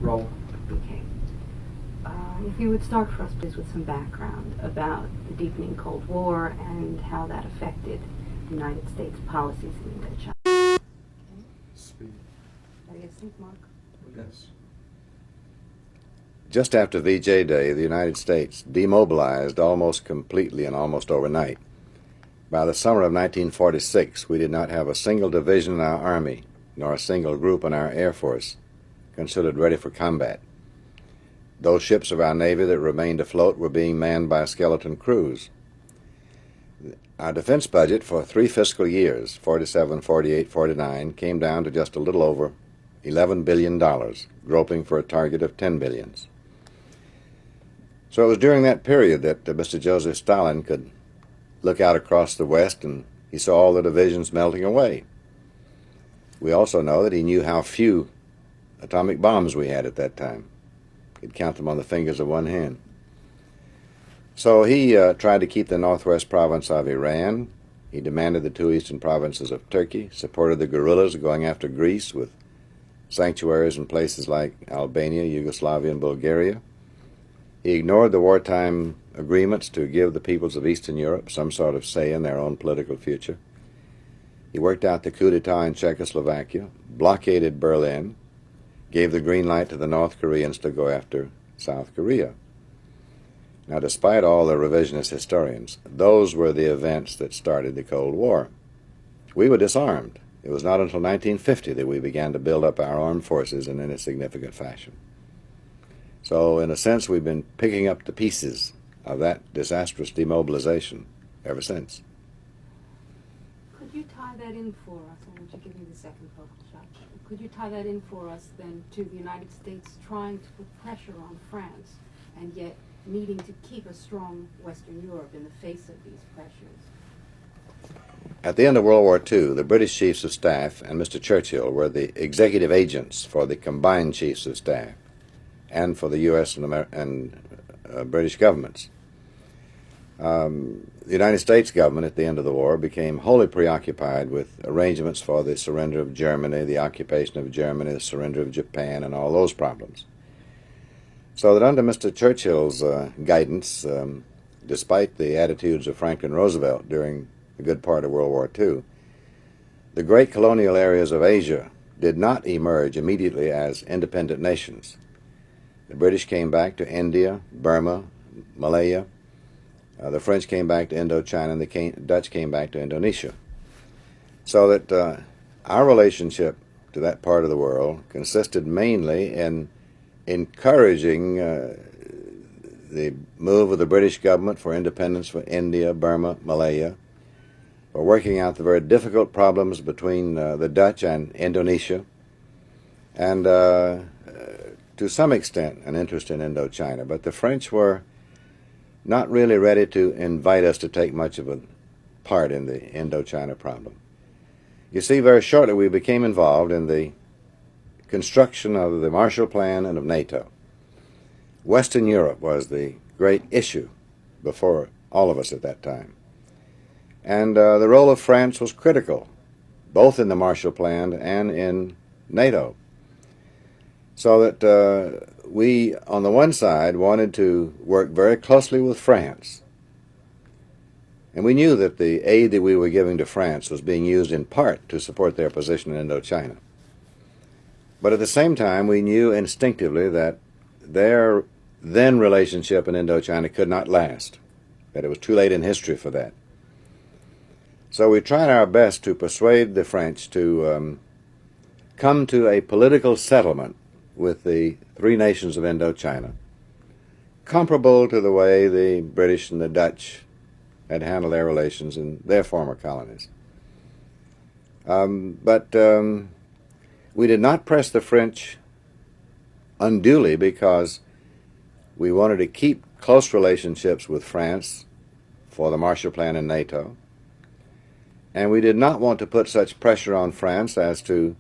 role? Okay. If you would start for us, please, with some background about the deepening Cold War and how that affected the United States policies in Indochina. Okay. Speed. Ready to think, Mark? Yes. Just after VJ Day, the United States demobilized almost completely and almost overnight. By the summer of 1946, we did not have a single division in our Army, nor a single group in our Air Force considered ready for combat. Those ships of our Navy that remained afloat were being manned by skeleton crews. Our defense budget for 3 fiscal years, 47, 48, 49, came down to just a little over $11 billion, groping for a target of $10 billion. So it was during that period that Mr. Joseph Stalin could look out across the West and he saw all the divisions melting away. We also know that he knew how few atomic bombs we had at that time. You'd count them on the fingers of one hand. So he tried to keep the northwest province of Iran. He demanded the 2 eastern provinces of Turkey, supported the guerrillas going after Greece with sanctuaries in places like Albania, Yugoslavia, and Bulgaria. He ignored the wartime agreements to give the peoples of Eastern Europe some sort of say in their own political future. He worked out the coup d'etat in Czechoslovakia, blockaded Berlin, gave the green light to the North Koreans to go after South Korea. Now, despite all the revisionist historians, those were the events that started the Cold War. We were disarmed. It was not until 1950 that we began to build up our armed forces in a significant fashion. So, in a sense, we've been picking up the pieces of that disastrous demobilization ever since. Could you tie that in for us? I want you to give me the second vocal shot. Could you tie that in for us then to the United States trying to put pressure on France and yet needing to keep a strong Western Europe in the face of these pressures? At the end of World War II, the British Chiefs of Staff and Mr. Churchill were the executive agents for the combined Chiefs of Staff and for the U.S. and British governments. The United States government at the end of the war became wholly preoccupied with arrangements for the surrender of Germany, the occupation of Germany, the surrender of Japan, and all those problems. So that under Mr. Churchill's guidance, despite the attitudes of Franklin Roosevelt during a good part of World War II, the great colonial areas of Asia did not emerge immediately as independent nations. The British came back to India, Burma, Malaya. The French came back to Indochina, and the Dutch came back to Indonesia. So that our relationship to that part of the world consisted mainly in encouraging the move of the British government for independence for India, Burma, Malaya, for working out the very difficult problems between the Dutch and Indonesia, and to some extent an interest in Indochina. But the French were not really ready to invite us to take much of a part in the Indochina problem. You see, very shortly we became involved in the construction of the Marshall Plan and of NATO. Western Europe was the great issue before all of us at that time. And the role of France was critical, both in the Marshall Plan and in NATO. So that we, on the one side, wanted to work very closely with France. And we knew that the aid that we were giving to France was being used in part to support their position in Indochina. But at the same time, we knew instinctively that their then relationship in Indochina could not last, that it was too late in history for that. So we tried our best to persuade the French to come to a political settlement with the 3 nations of Indochina, comparable to the way the British and the Dutch had handled their relations in their former colonies. But we did not press the French unduly because we wanted to keep close relationships with France for the Marshall Plan and NATO, and we did not want to put such pressure on France as to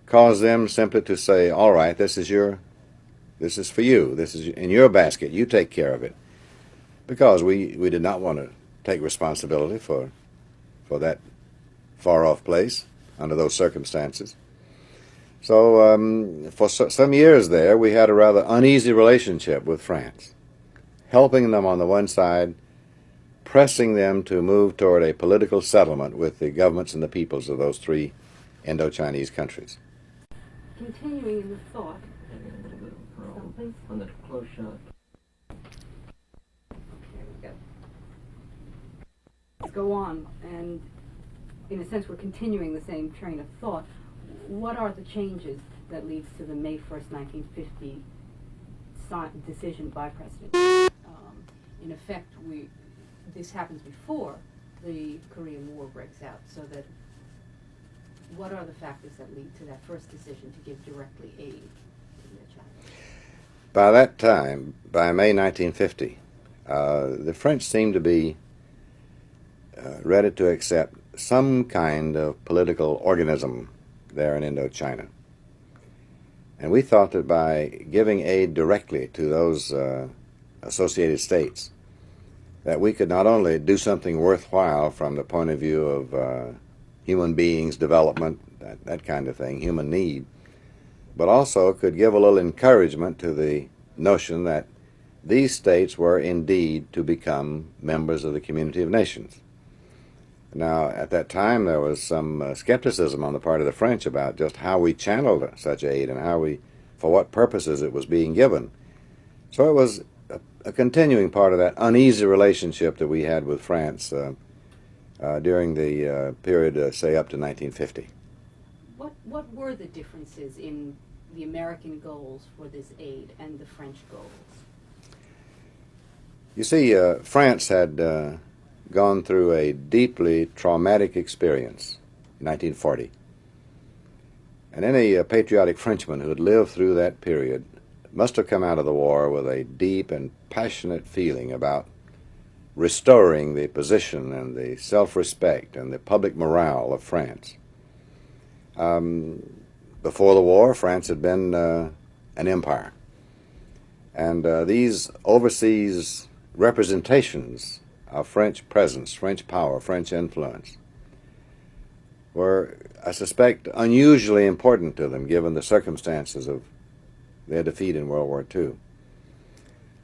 cause them simply to say, all right, this is for you, this is in your basket, you take care of it, because we did not want to take responsibility for that far-off place under those circumstances. So for some years there, we had a rather uneasy relationship with France, helping them on the one side, pressing them to move toward a political settlement with the governments and the peoples of those three Indo-Chinese countries. Continuing in the thought, something. On the close shot. There we go. Let's go on, and in a sense we're continuing the same train of thought. What are the changes that leads to the May 1st, 1950 decision by President? In effect, this happens before the Korean War breaks out, so that what are the factors that lead to that first decision to give directly aid to China? By that time, by May 1950, the French seemed to be ready to accept some kind of political organism there in Indochina. And we thought that by giving aid directly to those associated states, that we could not only do something worthwhile from the point of view of human beings, development, that kind of thing, human need, but also could give a little encouragement to the notion that these states were indeed to become members of the community of nations. Now, at that time, there was some skepticism on the part of the French about just how we channeled such aid and for what purposes it was being given. So it was a continuing part of that uneasy relationship that we had with France during the period, say, up to 1950. What were the differences in the American goals for this aid and the French goals? You see, France had gone through a deeply traumatic experience in 1940. And any patriotic Frenchman who had lived through that period must have come out of the war with a deep and passionate feeling about restoring the position and the self-respect and the public morale of France. Before the war, France had been an empire. And these overseas representations of French presence, French power, French influence were, I suspect, unusually important to them given the circumstances of their defeat in World War II.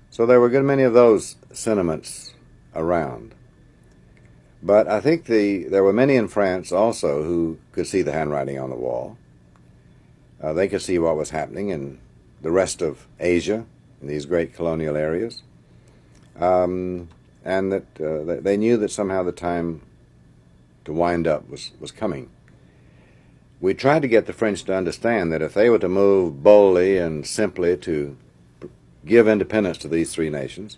So there were a good many of those sentiments around. But I think there were many in France also who could see the handwriting on the wall. They could see what was happening in the rest of Asia, in these great colonial areas. And that they knew that somehow the time to wind up was coming. We tried to get the French to understand that if they were to move boldly and simply to give independence to these three nations,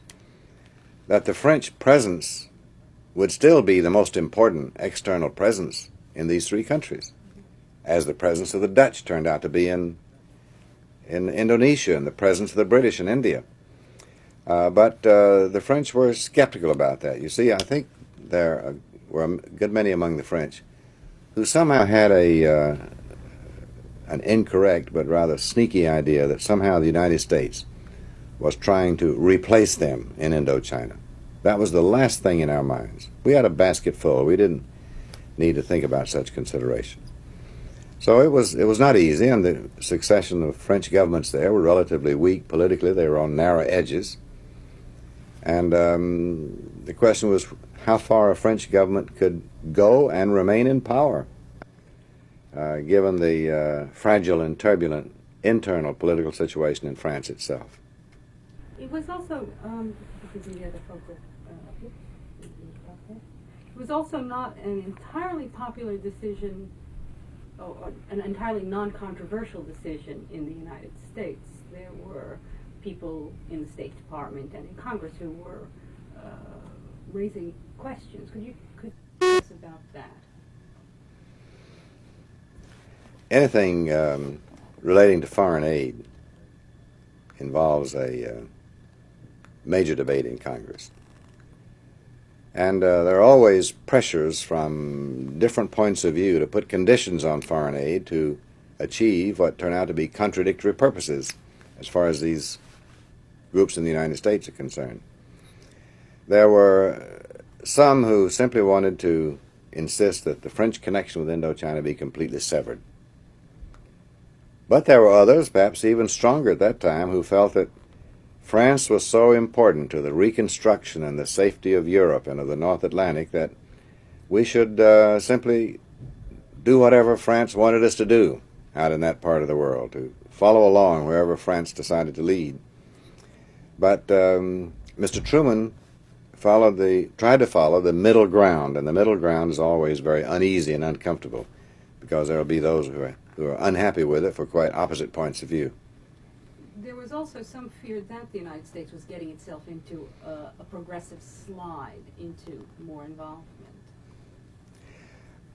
that the French presence would still be the most important external presence in these three countries, as the presence of the Dutch turned out to be in Indonesia and the presence of the British in India. But the French were skeptical about that. You see, I think there were a good many among the French who somehow had an incorrect but rather sneaky idea that somehow the United States was trying to replace them in Indochina. That was the last thing in our minds. We had a basket full. We didn't need to think about such considerations. So it was not easy, and the succession of French governments there were relatively weak politically. They were on narrow edges. And the question was how far a French government could go and remain in power, given the fragile and turbulent internal political situation in France itself. It was also, it was also not an entirely popular decision, or an entirely non-controversial decision in the United States. There were people in the State Department and in Congress who were raising questions. Could you tell us about that? Anything relating to foreign aid involves a major debate in Congress. And there are always pressures from different points of view to put conditions on foreign aid to achieve what turn out to be contradictory purposes as far as these groups in the United States are concerned. There were some who simply wanted to insist that the French connection with Indochina be completely severed. But there were others, perhaps even stronger at that time, who felt that France was so important to the reconstruction and the safety of Europe and of the North Atlantic that we should simply do whatever France wanted us to do out in that part of the world, to follow along wherever France decided to lead. But Mr. Truman tried to follow the middle ground, and the middle ground is always very uneasy and uncomfortable because there will be those who are unhappy with it for quite opposite points of view. There was also some fear that the United States was getting itself into a progressive slide into more involvement.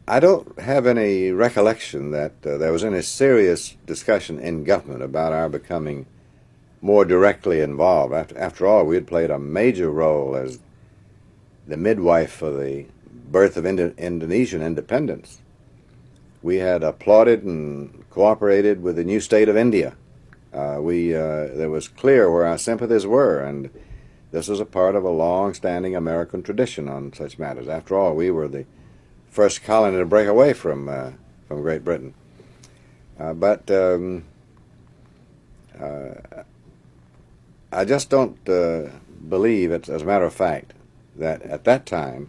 I don't have any recollection that there was any serious discussion in government about our becoming more directly involved. After all, we had played a major role as the midwife for the birth of Indonesian independence. We had applauded and cooperated with the new state of India. It was clear where our sympathies were, and this was a part of a long-standing American tradition on such matters. After all, we were the first colony to break away from Great Britain. But I just don't believe, as a matter of fact, that at that time,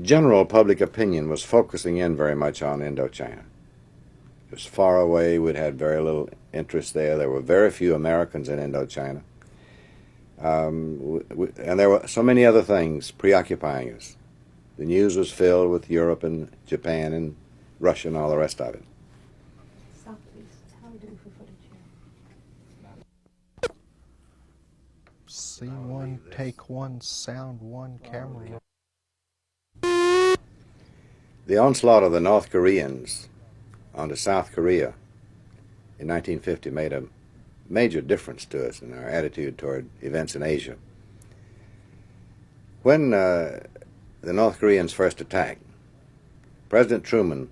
general public opinion was focusing in very much on Indochina. It was far away. We'd had very little interest there. There were very few Americans in Indochina. And there were so many other things preoccupying us. The news was filled with Europe and Japan and Russia and all the rest of it. Stop, please. How are we doing for footage here? Scene one, take one, sound one, camera. The onslaught of the North Koreans onto South Korea in 1950 made a major difference to us in our attitude toward events in Asia. When the North Koreans first attacked, President Truman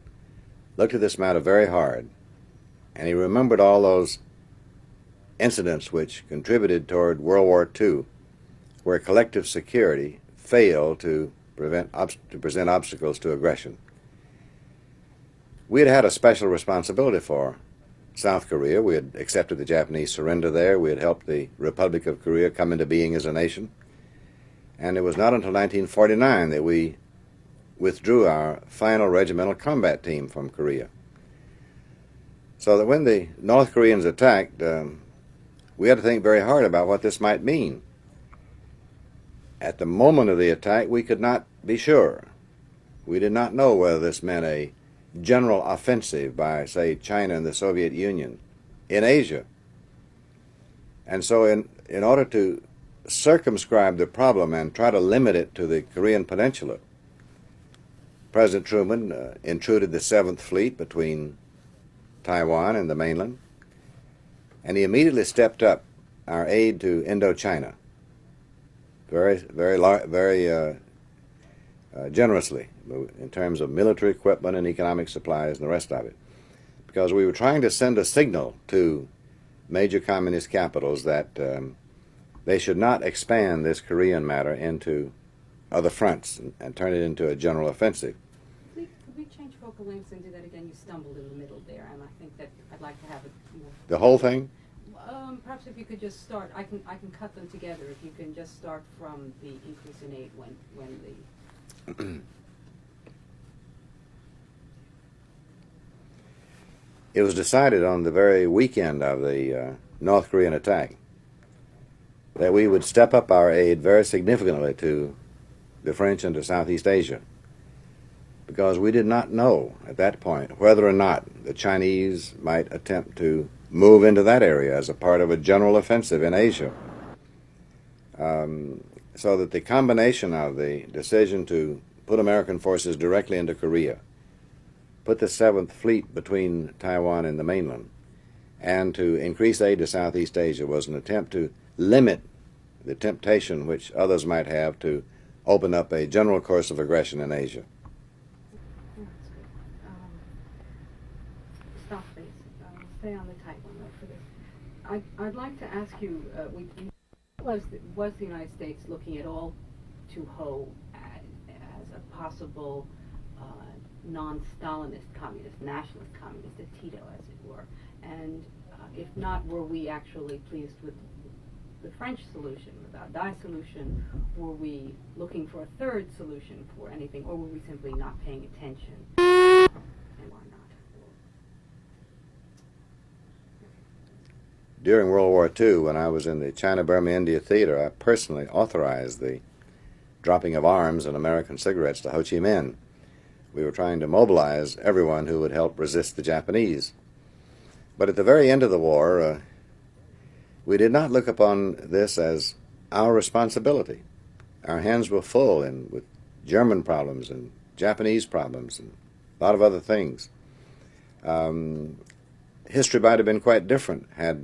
looked at this matter very hard, and he remembered all those incidents which contributed toward World War II, where collective security failed to present obstacles to aggression. We had had a special responsibility for South Korea. We had accepted the Japanese surrender there. We had helped the Republic of Korea come into being as a nation. And it was not until 1949 that we withdrew our final regimental combat team from Korea. So that when the North Koreans attacked, we had to think very hard about what this might mean. At the moment of the attack, we could not be sure. We did not know whether this meant a general offensive by, say, China and the Soviet Union in Asia. And so in order to circumscribe the problem and try to limit it to the Korean Peninsula, President Truman intruded the 7th Fleet between Taiwan and the mainland, and he immediately stepped up our aid to Indochina very generously in terms of military equipment and economic supplies and the rest of it, because we were trying to send a signal to major communist capitals that they should not expand this Korean matter into other fronts and turn it into a general offensive. Could we change focal lengths and do that again? You stumbled in the middle there, and I think that I'd like to have it more. The whole thing? Perhaps if you could just start, I can cut them together. If you can just start from the increase in aid when the. It was decided on the very weekend of the North Korean attack that we would step up our aid very significantly to the French and to Southeast Asia, because we did not know at that point whether or not the Chinese might attempt to move into that area as a part of a general offensive in Asia. So that the combination of the decision to put American forces directly into Korea, put the 7th Fleet between Taiwan and the mainland, and to increase aid to Southeast Asia was an attempt to limit the temptation which others might have to open up a general course of aggression in Asia. Oh, that's good. Stop, please. Stay on the tight one for this. I'd like to ask you, was the United States looking at all to Ho as a possible non-Stalinist communist, nationalist communist, a Tito, as it were? And if not, were we actually pleased with the French solution, the Bao Dai solution? Were we looking for a third solution for anything, or were we simply not paying attention? And why not? During World War II, when I was in the China-Burma-India theater, I personally authorized the dropping of arms and American cigarettes to Ho Chi Minh. We were trying to mobilize everyone who would help resist the Japanese. But at the very end of the war, we did not look upon this as our responsibility. Our hands were full with German problems and Japanese problems and a lot of other things. History might have been quite different had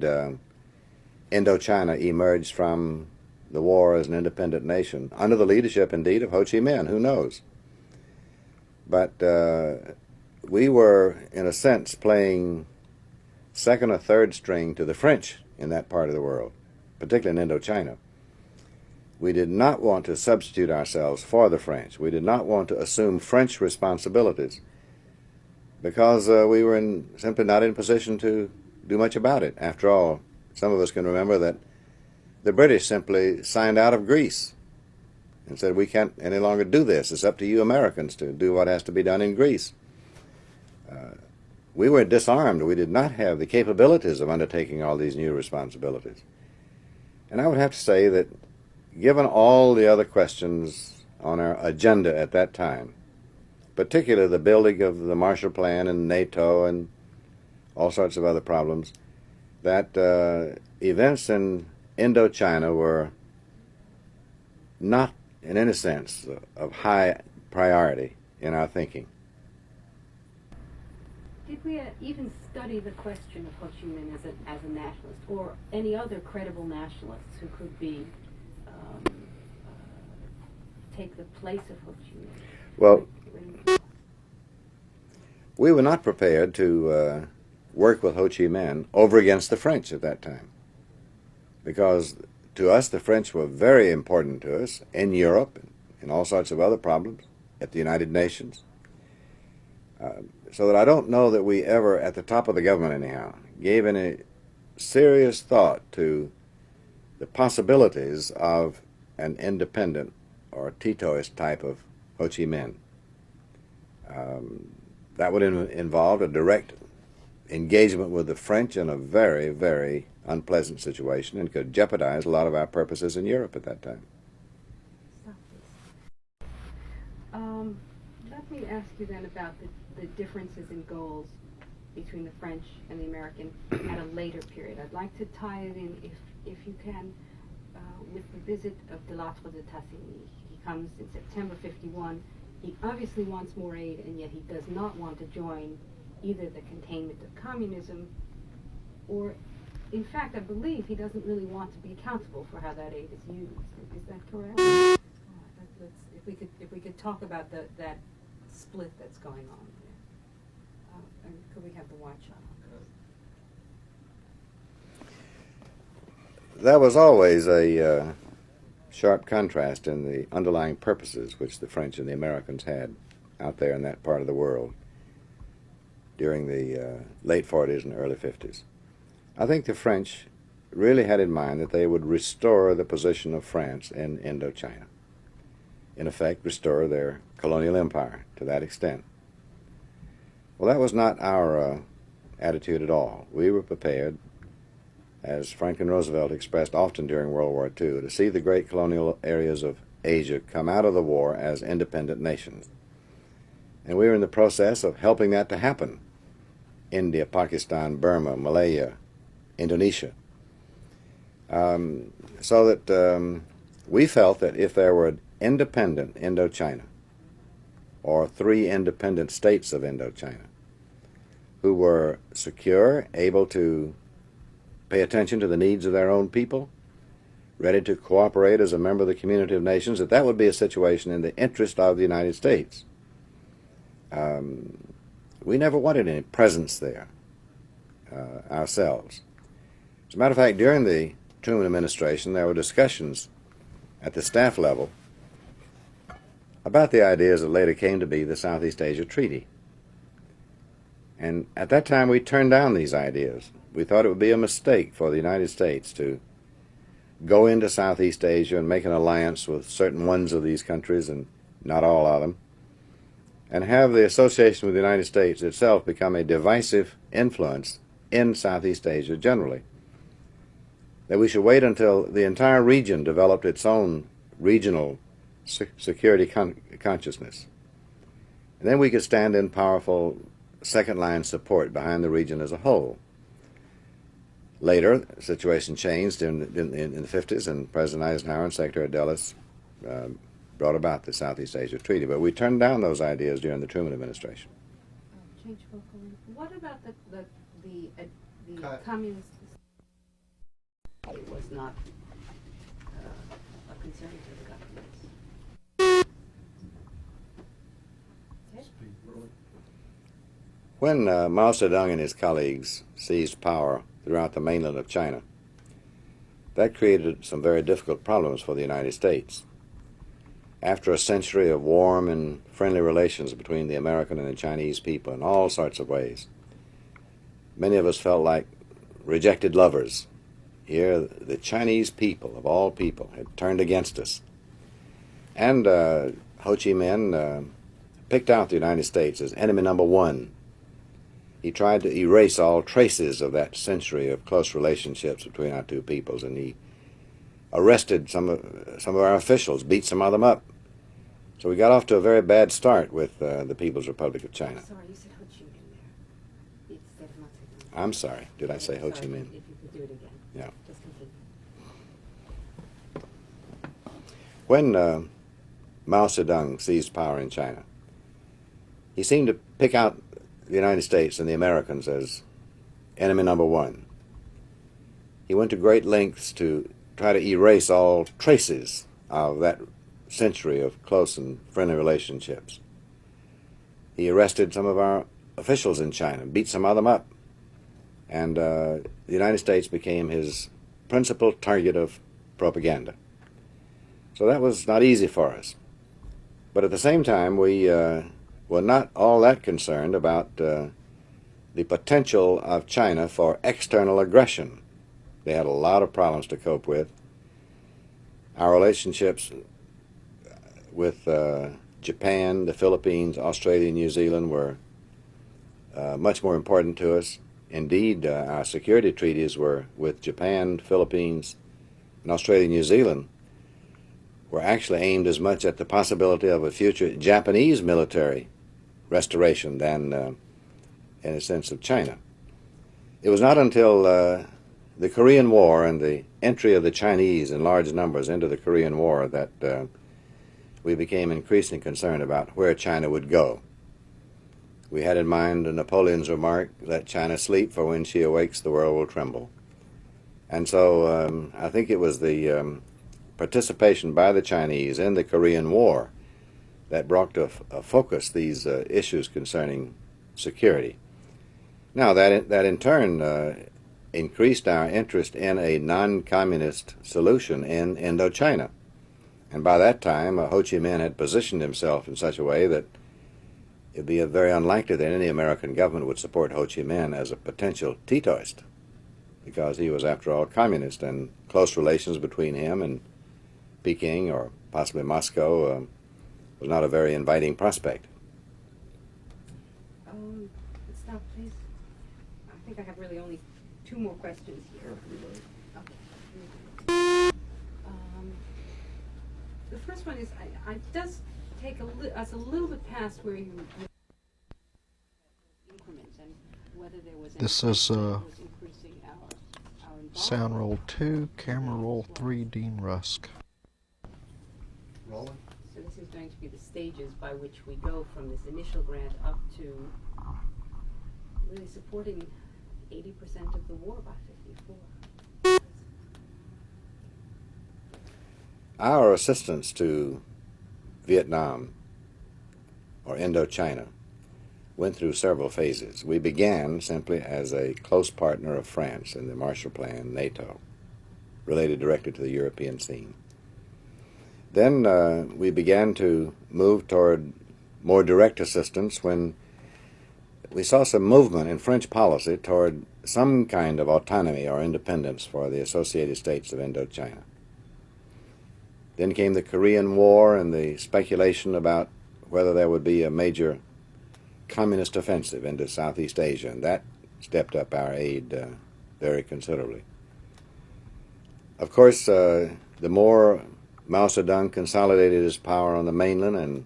Indochina emerged from the war as an independent nation, under the leadership, indeed, of Ho Chi Minh. Who knows? But we were, in a sense, playing second or third string to the French in that part of the world, particularly in Indochina. We did not want to substitute ourselves for the French. We did not want to assume French responsibilities because we were simply not in a position to do much about it. After all, some of us can remember that the British simply signed out of Greece and said, we can't any longer do this. It's up to you Americans to do what has to be done in Greece. We were disarmed. We did not have the capabilities of undertaking all these new responsibilities. And I would have to say that given all the other questions on our agenda at that time, particularly the building of the Marshall Plan and NATO and all sorts of other problems, that events in Indochina were not, in any sense, of high priority in our thinking. Did we even study the question of Ho Chi Minh as a nationalist, or any other credible nationalists who could be take the place of Ho Chi Minh? Well, we were not prepared to work with Ho Chi Minh over against the French at that time, because to us the French were very important to us in Europe and in all sorts of other problems, at the United Nations. So that I don't know that we ever, at the top of the government anyhow, gave any serious thought to the possibilities of an independent or Titoist type of Ho Chi Minh. That would involve a direct engagement with the French in a very, very unpleasant situation and could jeopardize a lot of our purposes in Europe at that time. Let me ask you then about the differences in goals between the French and the American at a later period. I'd like to tie it in, if you can, with the visit of Delattre de Tassigny. He comes in September '51. He obviously wants more aid, and yet he does not want to join either the containment of communism, or, in fact, I believe he doesn't really want to be accountable for how that aid is used. Is that correct? If we could talk about that split that's going on there. And could we have the wide shot? There was always a sharp contrast in the underlying purposes which the French and the Americans had out there in that part of the world during the late 40s and early 50s. I think the French really had in mind that they would restore the position of France in Indochina. In effect, restore their colonial empire to that extent. Well, that was not our attitude at all. We were prepared, as Franklin Roosevelt expressed often during World War II, to see the great colonial areas of Asia come out of the war as independent nations. And we were in the process of helping that to happen. India, Pakistan, Burma, Malaya, Indonesia. So that we felt that if there were an independent Indochina, or 3 independent states of Indochina, who were secure, able to pay attention to the needs of their own people, ready to cooperate as a member of the community of nations, that would be a situation in the interest of the United States. We never wanted any presence there ourselves. As a matter of fact, during the Truman administration, there were discussions at the staff level about the ideas that later came to be the Southeast Asia Treaty. And at that time, we turned down these ideas. We thought it would be a mistake for the United States to go into Southeast Asia and make an alliance with certain ones of these countries, and not all of them, and have the association with the United States itself become a divisive influence in Southeast Asia generally. That we should wait until the entire region developed its own regional security consciousness. And then we could stand in powerful second-line support behind the region as a whole. Later, the situation changed in the 50s, and President Eisenhower and Secretary Dulles brought about the Southeast Asia Treaty. But we turned down those ideas during the Truman administration. Change focal length. What about the communist? It was not a concern to the government. Okay. When Mao Zedong and his colleagues seized power throughout the mainland of China, that created some very difficult problems for the United States. After a century of warm and friendly relations between the American and the Chinese people in all sorts of ways, many of us felt like rejected lovers. Here, the Chinese people, of all people, had turned against us. And Ho Chi Minh picked out the United States as enemy number one. He tried to erase all traces of that century of close relationships between our two peoples, and he arrested some of our officials, beat some of them up. So we got off to a very bad start with the People's Republic of China. Sorry, you said Ho Chi Minh there instead of Mao Zedong. I'm sorry. Did I say Ho Chi Sorry, Minh? If you could do it again. Yeah. Just continue. When Mao Zedong seized power in China, he seemed to pick out the United States and the Americans as enemy number one. He went to great lengths to try to erase all traces of that century of close and friendly relationships. He arrested some of our officials in China, beat some of them up, and the United States became his principal target of propaganda. So that was not easy for us. But at the same time, we were not all that concerned about the potential of China for external aggression. They had a lot of problems to cope with. Our relationships with Japan, the Philippines, Australia, and New Zealand were much more important to us. Indeed, our security treaties were with Japan, Philippines, and Australia and New Zealand were actually aimed as much at the possibility of a future Japanese military restoration than in a sense of China. It was not until the Korean War and the entry of the Chinese in large numbers into the Korean War that we became increasingly concerned about where China would go. We had in mind Napoleon's remark, "Let China sleep, for when she awakes the world will tremble." And so I think it was the participation by the Chinese in the Korean War that brought to focus these issues concerning security. Now, that in turn increased our interest in a non-communist solution in Indochina. And by that time, Ho Chi Minh had positioned himself in such a way that it would be very unlikely that any American government would support Ho Chi Minh as a potential Titoist, because he was, after all, communist, and close relations between him and Peking, or possibly Moscow, was not a very inviting prospect. Stop, please. I think I have really only two more questions here. Okay. The first one is, I does take us a little bit past where you increments and whether there was. This is increasing our sound roll 2, camera roll 3, Dean Rusk. Rolling. So this is going to be the stages by which we go from this initial grant up to really supporting 80% of the war by 54. Our assistance to Vietnam, or Indochina, went through several phases. We began simply as a close partner of France in the Marshall Plan, NATO, related directly to the European scene. Then we began to move toward more direct assistance when we saw some movement in French policy toward some kind of autonomy or independence for the associated states of Indochina. Then came the Korean War and the speculation about whether there would be a major communist offensive into Southeast Asia, and that stepped up our aid very considerably. Of course, the more Mao Zedong consolidated his power on the mainland and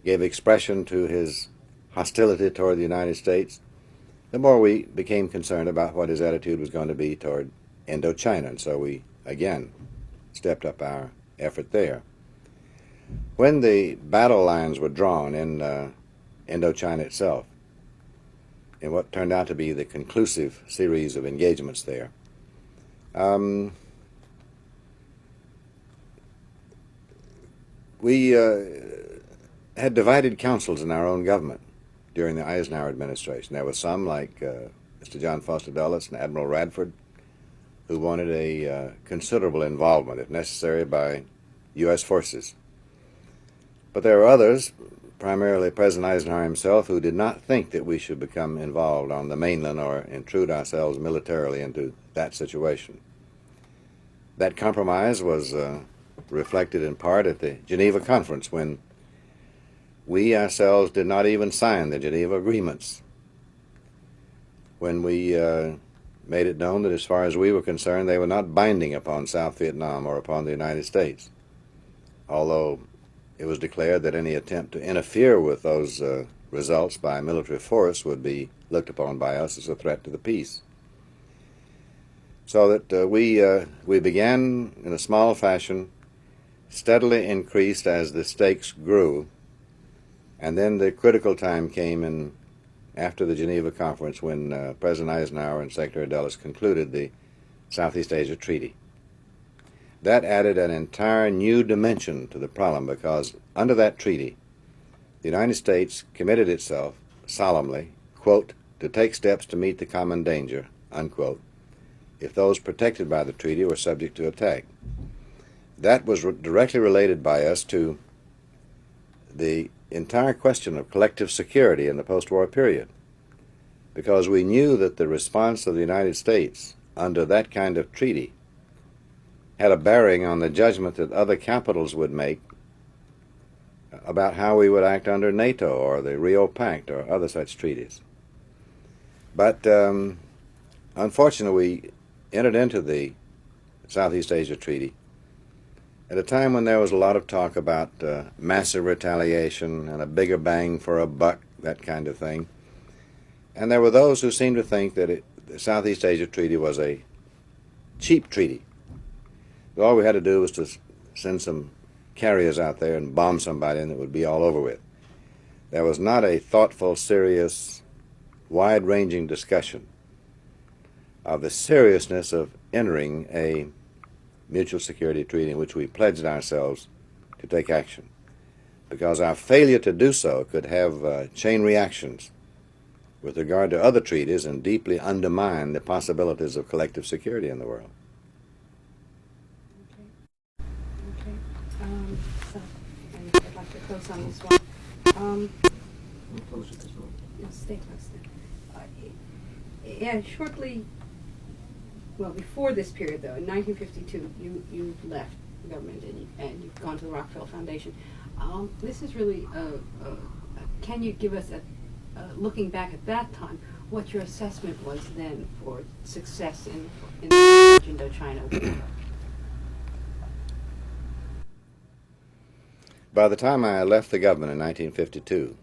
gave expression to his hostility toward the United States, the more we became concerned about what his attitude was going to be toward Indochina, and so we again stepped up our effort there. When the battle lines were drawn in Indochina itself, in what turned out to be the conclusive series of engagements there, we had divided councils in our own government during the Eisenhower administration. There were some, like Mr. John Foster Dulles and Admiral Radford, who wanted a considerable involvement, if necessary, by U.S. forces. But there were others, primarily President Eisenhower himself, who did not think that we should become involved on the mainland or intrude ourselves militarily into that situation. That compromise was reflected in part at the Geneva Conference, when we ourselves did not even sign the Geneva Agreements, when we made it known that as far as we were concerned, they were not binding upon South Vietnam or upon the United States, although it was declared that any attempt to interfere with those results by military force would be looked upon by us as a threat to the peace. So that we began in a small fashion, steadily increased as the stakes grew, and then the critical time came after the Geneva Conference, when President Eisenhower and Secretary Dulles concluded the Southeast Asia Treaty. That added an entire new dimension to the problem, because under that treaty, the United States committed itself solemnly, quote, to take steps to meet the common danger, unquote, if those protected by the treaty were subject to attack. That was directly related by us to the entire question of collective security in the post-war period, because we knew that the response of the United States under that kind of treaty had a bearing on the judgment that other capitals would make about how we would act under NATO or the Rio Pact or other such treaties. But unfortunately, we entered into the Southeast Asia Treaty at a time when there was a lot of talk about massive retaliation and a bigger bang for a buck, that kind of thing. And there were those who seemed to think that the Southeast Asia Treaty was a cheap treaty. All we had to do was to send some carriers out there and bomb somebody, and it would be all over with. There was not a thoughtful, serious, wide-ranging discussion of the seriousness of entering a mutual security treaty in which we pledged ourselves to take action, because our failure to do so could have chain reactions with regard to other treaties and deeply undermine the possibilities of collective security in the world. So, and I'd like to close on this one. No, stay close then. Yeah, shortly, well, before this period, though, in 1952, you left the government and you've gone to the Rockefeller Foundation. This is really, can you give us, looking back at that time, what your assessment was then for success in the Indochina war? By the time I left the government in 1952,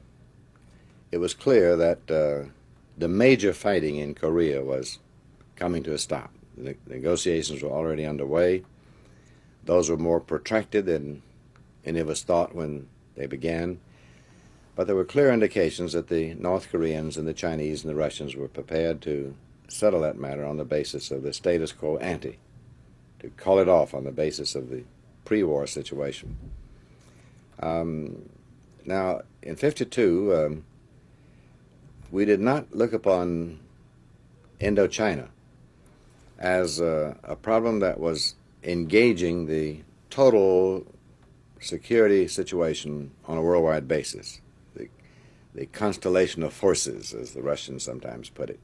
it was clear that the major fighting in Korea was coming to a stop. The negotiations were already underway. Those were more protracted than any of us thought when they began. But there were clear indications that the North Koreans and the Chinese and the Russians were prepared to settle that matter on the basis of the status quo ante, to call it off on the basis of the pre-war situation. Now, in 52, we did not look upon Indochina as a problem that was engaging the total security situation on a worldwide basis. the constellation of forces, as the Russians sometimes put it.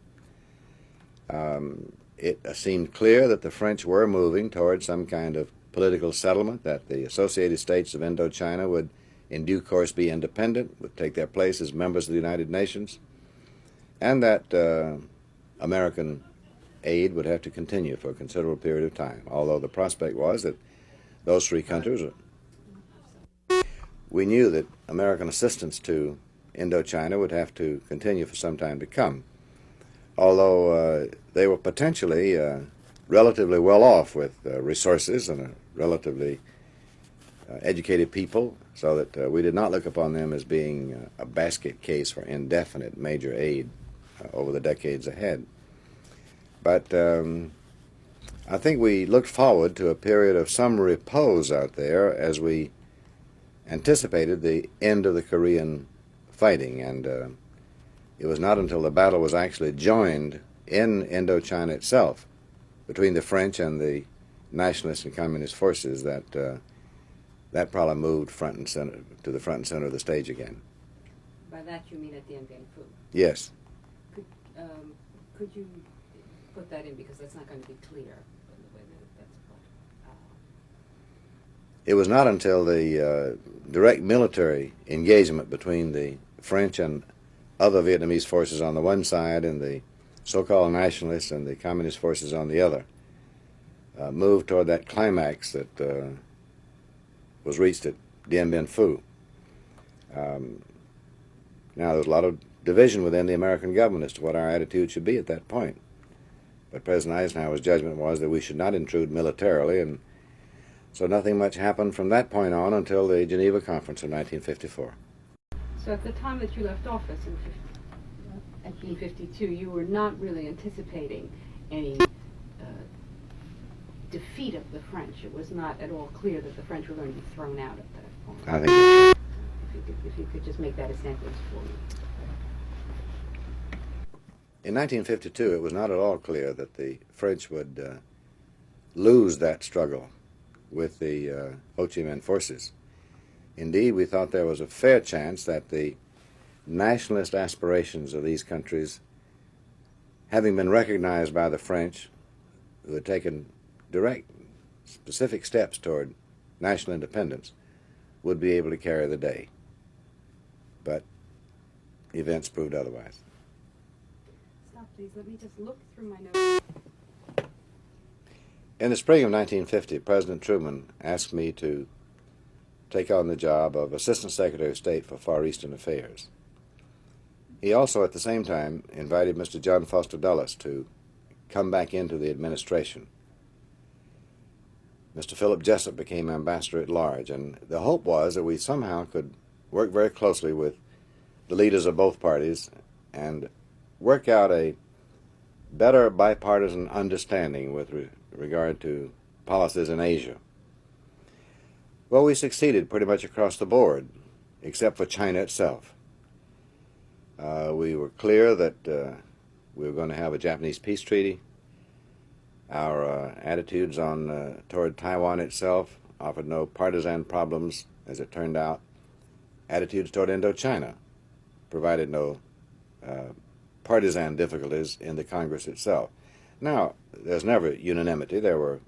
It seemed clear that the French were moving toward some kind of political settlement, that the Associated States of Indochina would in due course be independent, would take their place as members of the United Nations, and that American aid would have to continue for a considerable period of time, although the prospect was that those three countries, we knew that American assistance to Indochina would have to continue for some time to come, although they were potentially relatively well off with resources and a relatively educated people, so that we did not look upon them as being a basket case for indefinite major aid over the decades ahead. But I think we looked forward to a period of some repose out there as we anticipated the end of the Korean fighting, and it was not until the battle was actually joined in Indochina itself between the French and the nationalist and communist forces that that problem moved front and center to the front and center of the stage again. By that you mean at Dien Bien Phu? Yes. Could you put that in, because that's not going to be clear in the way that that's put. It was not until the direct military engagement between the French and other Vietnamese forces on the one side and the so-called nationalists and the communist forces on the other moved toward that climax that was reached at Dien Bien Phu. Now, there's a lot of division within the American government as to what our attitude should be at that point. But President Eisenhower's judgment was that we should not intrude militarily, and so nothing much happened from that point on until the Geneva Conference of 1954. So at the time that you left office in 1952, you were not really anticipating any defeat of the French. It was not at all clear that the French were going to be thrown out at that point. I think that's right. If you could just make that a sentence for me. In 1952, it was not at all clear that the French would lose that struggle with the Ho Chi Minh forces. Indeed, we thought there was a fair chance that the nationalist aspirations of these countries, having been recognized by the French, who had taken direct, specific steps toward national independence, would be able to carry the day. But events proved otherwise. Stop, please. Let me just look through my notes. In the spring of 1950, President Truman asked me to take on the job of Assistant Secretary of State for Far Eastern Affairs. He also, at the same time, invited Mr. John Foster Dulles to come back into the administration. Mr. Philip Jessup became Ambassador at Large, and the hope was that we somehow could work very closely with the leaders of both parties and work out a better bipartisan understanding with regard to policies in Asia. Well, we succeeded pretty much across the board, except for China itself. We were clear that we were going to have a Japanese peace treaty. Our attitudes toward Taiwan itself offered no partisan problems, as it turned out. Attitudes toward Indochina provided no partisan difficulties in the Congress itself. Now, there's never unanimity. There were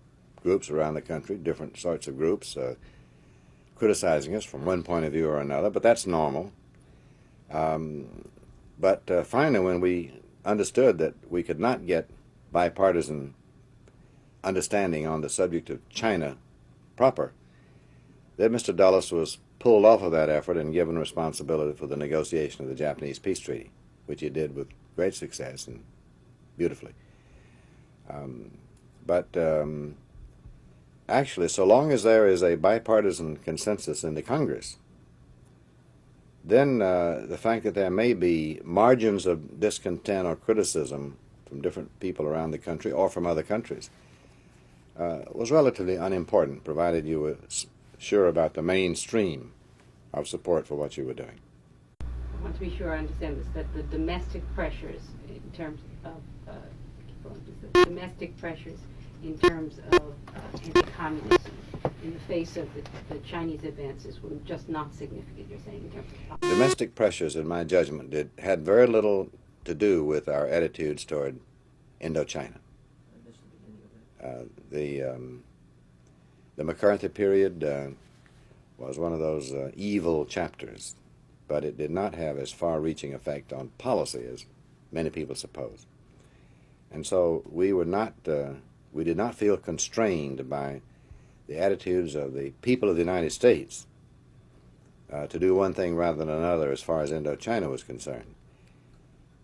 groups around the country, different sorts of groups, criticizing us from one point of view or another, but that's normal. But finally, when we understood that we could not get bipartisan understanding on the subject of China proper, then Mr. Dulles was pulled off of that effort and given responsibility for the negotiation of the Japanese peace treaty, which he did with great success and beautifully. Actually, so long as there is a bipartisan consensus in the Congress, then the fact that there may be margins of discontent or criticism from different people around the country or from other countries was relatively unimportant, provided you were sure about the mainstream of support for what you were doing. I want to be sure I understand this, that the domestic pressures in terms of anti-communism in the face of the Chinese advances were just not significant, you're saying, in terms of Domestic pressures, in my judgment, had very little to do with our attitudes toward Indochina. The McCarthy period was one of those evil chapters, but it did not have as far-reaching effect on policy as many people suppose. And so we did not feel constrained by the attitudes of the people of the United States to do one thing rather than another as far as Indochina was concerned.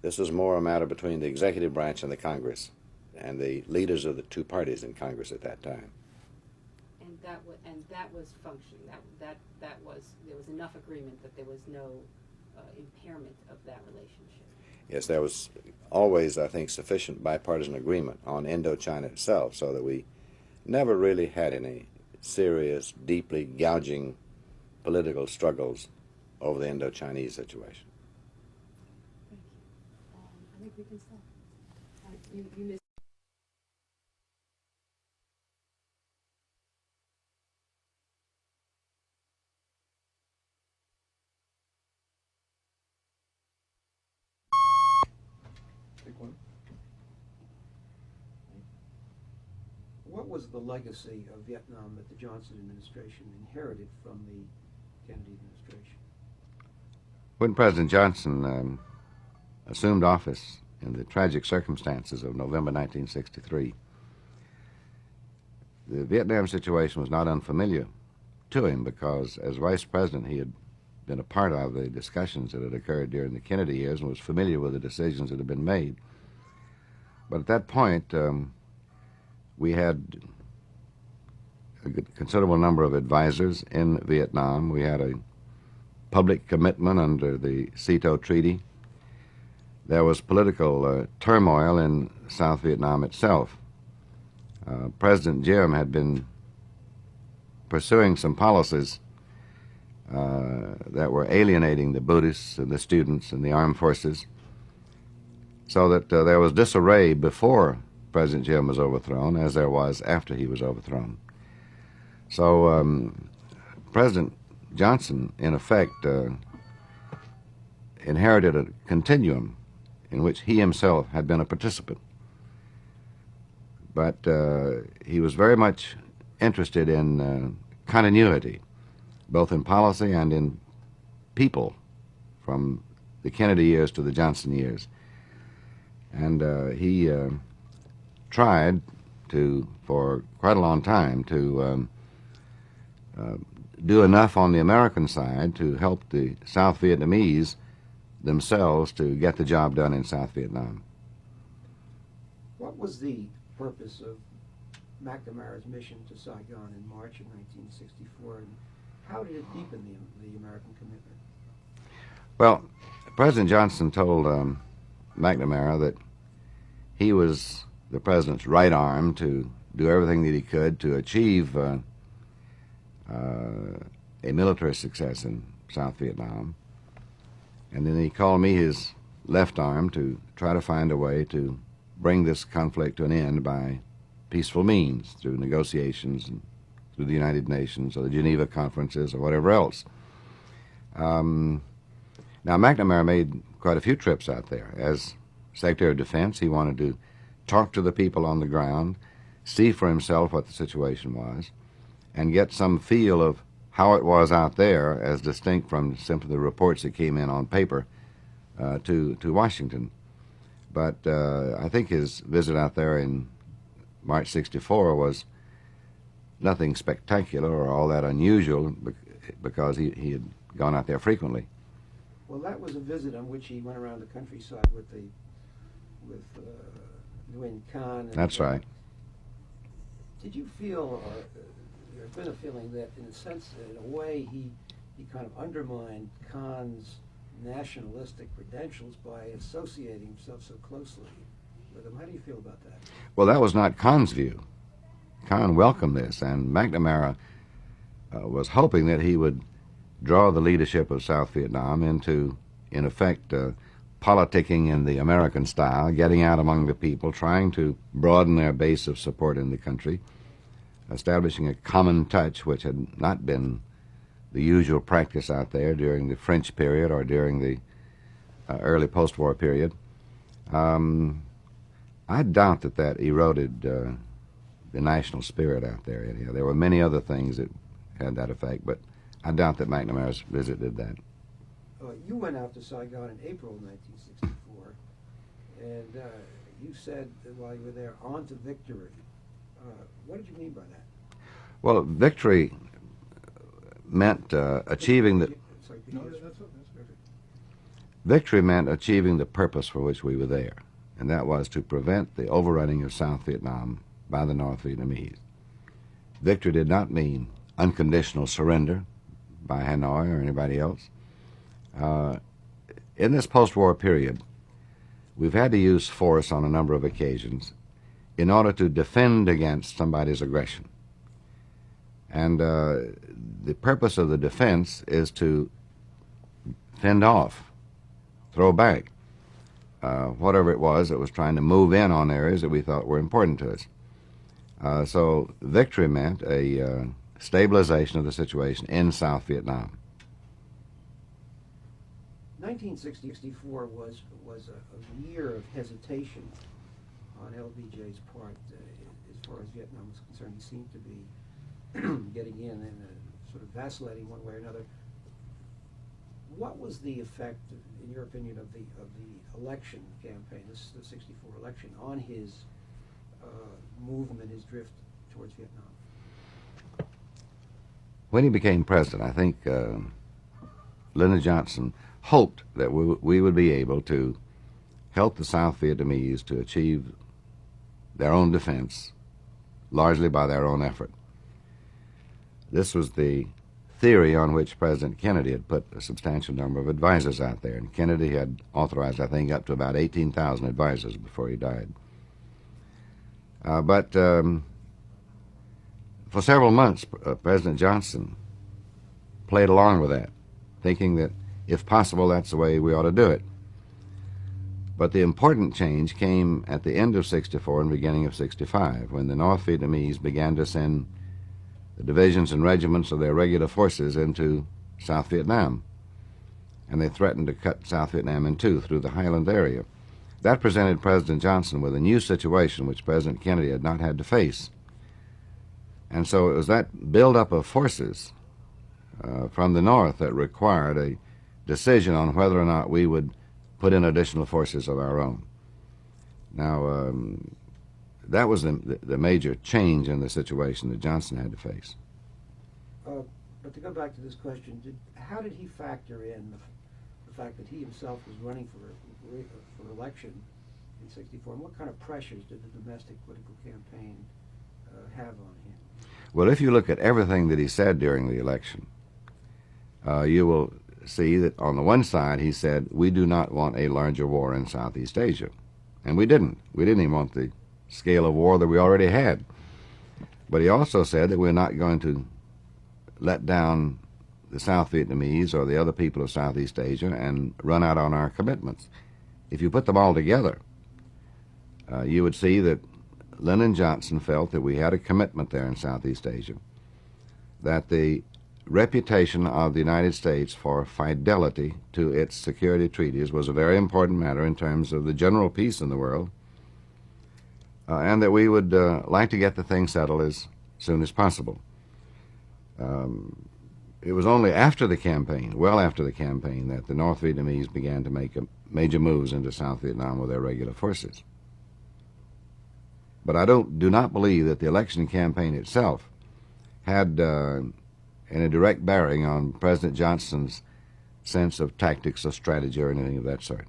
This was more a matter between the executive branch and the Congress and the leaders of the two parties in Congress at that time. And that was functioning. There was enough agreement that there was no impairment of that relationship. Yes, there was always, I think, sufficient bipartisan agreement on Indochina itself, so that we never really had any serious, deeply gouging political struggles over the Indo-Chinese situation. Thank you. I think we can stop. You missed. What was the legacy of Vietnam that the Johnson administration inherited from the Kennedy administration? When President Johnson assumed office in the tragic circumstances of November 1963, the Vietnam situation was not unfamiliar to him because, as vice president, he had been a part of the discussions that had occurred during the Kennedy years and was familiar with the decisions that had been made. But at that point, we had a considerable number of advisors in Vietnam. We had a public commitment under the SEATO Treaty. There was political turmoil in South Vietnam itself. President Diem had been pursuing some policies that were alienating the Buddhists and the students and the armed forces, so that there was disarray before President Diem was overthrown, as there was after he was overthrown. So President Johnson, in effect, inherited a continuum in which he himself had been a participant. But he was very much interested in continuity, both in policy and in people, from the Kennedy years to the Johnson years. And he tried to, for quite a long time, to do enough on the American side to help the South Vietnamese themselves to get the job done in South Vietnam. What was the purpose of McNamara's mission to Saigon in March of 1964, and how did it deepen the American commitment? Well, President Johnson told McNamara that he was the president's right arm to do everything that he could to achieve a military success in South Vietnam. And then he called me his left arm to try to find a way to bring this conflict to an end by peaceful means, through negotiations and through the United Nations or the Geneva conferences or whatever else. Now, McNamara made quite a few trips out there. As Secretary of Defense, he wanted to talk to the people on the ground, see for himself what the situation was, and get some feel of how it was out there as distinct from simply the reports that came in on paper to Washington. But I think his visit out there in March '64 was nothing spectacular or all that unusual because he had gone out there frequently. Well, that was a visit on which he went around the countryside with Nguyen Khan. And, That's right. Did you feel, or there's been a feeling that, in a sense, in a way, he kind of undermined Khan's nationalistic credentials by associating himself so closely with him? How do you feel about that? Well, that was not Khan's view. Khan welcomed this, and McNamara was hoping that he would draw the leadership of South Vietnam into, in effect, politicking in the American style, getting out among the people, trying to broaden their base of support in the country, establishing a common touch which had not been the usual practice out there during the French period or during the early post-war period. I doubt that eroded the national spirit out there. Anyhow, there were many other things that had that effect, but I doubt that McNamara's visit did that. You went out to Saigon in April 1964, and you said that while you were there, on to victory. What did you mean by that? Well, victory meant achieving the... Sorry, No, that's perfect. Victory meant achieving the purpose for which we were there, and that was to prevent the overrunning of South Vietnam by the North Vietnamese. Victory did not mean unconditional surrender by Hanoi or anybody else. In this post-war period, we've had to use force on a number of occasions in order to defend against somebody's aggression. And the purpose of the defense is to fend off, throw back, whatever it was that was trying to move in on areas that we thought were important to us. So victory meant a stabilization of the situation in South Vietnam. 1964 was a year of hesitation on LBJ's part as far as Vietnam was concerned. He seemed to be getting in and sort of vacillating one way or another. What was the effect, in your opinion, of the election campaign, the '64 election, on his movement, his drift towards Vietnam? When he became president, I think Lyndon Johnson hoped that we would be able to help the South Vietnamese to achieve their own defense, largely by their own effort. This was the theory on which President Kennedy had put a substantial number of advisors out there, and Kennedy had authorized, I think, up to about 18,000 advisors before he died. But for several months, President Johnson played along with that, thinking that if possible, that's the way we ought to do it. But the important change came at the end of '64 and beginning of '65, when the North Vietnamese began to send the divisions and regiments of their regular forces into South Vietnam, and they threatened to cut South Vietnam in two through the Highland area. That presented President Johnson with a new situation which President Kennedy had not had to face. And so it was that buildup of forces from the North that required a decision on whether or not we would put in additional forces of our own. Now, that was the major change in the situation that Johnson had to face. But to go back to this question, how did he factor in the fact that he himself was running for election in '64, and what kind of pressures did the domestic political campaign have on him? Well, if you look at everything that he said during the election, you will see that on the one side he said, we do not want a larger war in Southeast Asia. And we didn't. We didn't even want the scale of war that we already had. But he also said that we're not going to let down the South Vietnamese or the other people of Southeast Asia and run out on our commitments. If you put them all together, you would see that Lyndon Johnson felt that we had a commitment there in Southeast Asia, that the reputation of the United States for fidelity to its security treaties was a very important matter in terms of the general peace in the world, and that we would like to get the thing settled as soon as possible. It was only after the campaign, well after the campaign, that the North Vietnamese began to make major moves into South Vietnam with their regular forces. But I do not believe that the election campaign itself had any direct bearing on President Johnson's sense of tactics or strategy or anything of that sort.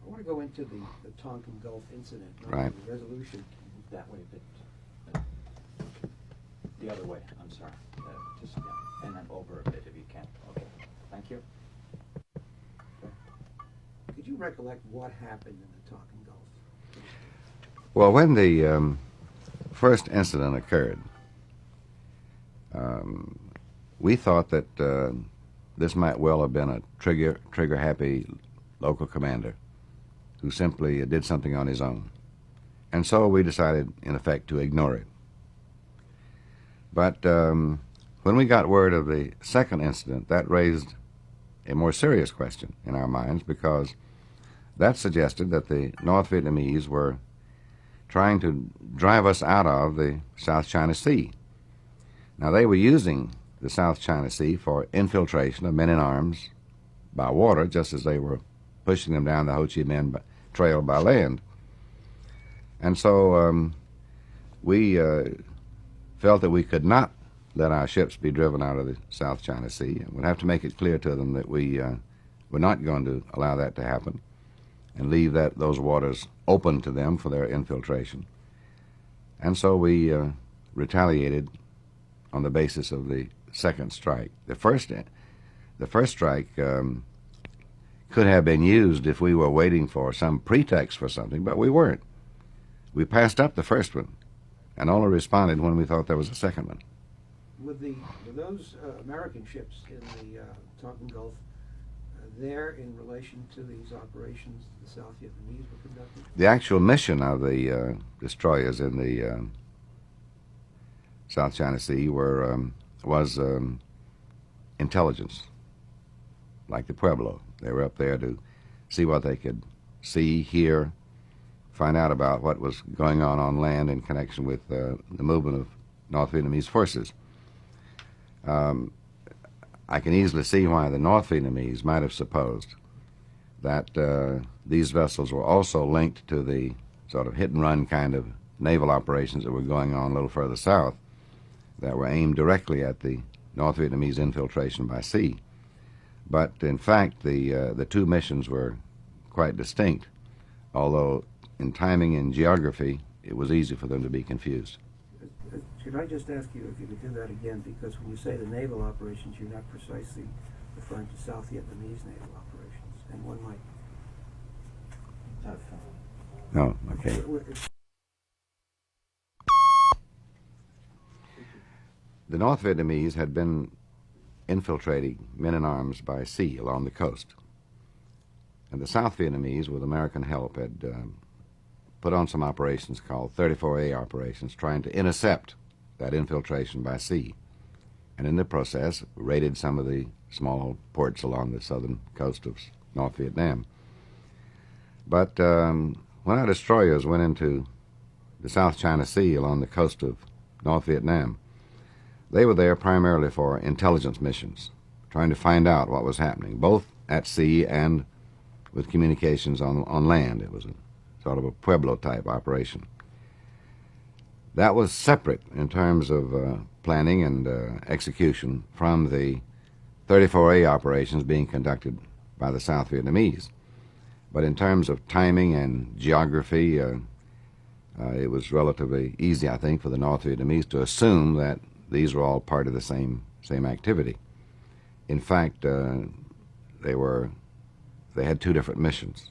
I want to go into the Tonkin Gulf incident. Right. The resolution. That way a bit. The other way, I'm sorry. Just, yeah, and then over a bit if you can. Okay, thank you. Could you recollect what happened in the Tonkin Gulf? Well, when the first incident occurred, we thought that this might well have been a trigger-happy local commander who simply did something on his own. And so we decided, in effect, to ignore it. But when we got word of the second incident, that raised a more serious question in our minds, because that suggested that the North Vietnamese were trying to drive us out of the South China Sea. Now, they were using the South China Sea for infiltration of men in arms by water, just as they were pushing them down the Ho Chi Minh Trail by land. And so we felt that we could not let our ships be driven out of the South China Sea, and would have to make it clear to them that we were not going to allow that to happen and leave those waters open to them for their infiltration. And so we retaliated on the basis of the second strike. The first strike could have been used if we were waiting for some pretext for something, but we weren't. We passed up the first one and only responded when we thought there was a second one. Were those American ships in the Tonkin Gulf there in relation to these operations the South Vietnamese were conducting? The actual mission of the destroyers in the South China Sea was intelligence, like the Pueblo. They were up there to see what they could see, hear, find out about what was going on land in connection with the movement of North Vietnamese forces. I can easily see why the North Vietnamese might have supposed that these vessels were also linked to the sort of hit-and-run kind of naval operations that were going on a little further south that were aimed directly at the North Vietnamese infiltration by sea. But in fact, the two missions were quite distinct, although in timing and geography, it was easy for them to be confused. Should I just ask you if you could do that again? Because when you say the naval operations, you're not precisely referring to South Vietnamese naval operations, and one might. No, okay. The North Vietnamese had been infiltrating men in arms by sea along the coast, and the South Vietnamese, with American help, had put on some operations called 34A operations, trying to intercept that infiltration by sea, and in the process raided some of the small ports along the southern coast of North Vietnam. But when our destroyers went into the South China Sea along the coast of North Vietnam, they were there primarily for intelligence missions, trying to find out what was happening, both at sea and with communications on land. It was a sort of a Pueblo-type operation. That was separate in terms of planning and execution from the 34A operations being conducted by the South Vietnamese. But in terms of timing and geography, it was relatively easy, I think, for the North Vietnamese to assume that these were all part of the same activity. In fact, they had two different missions.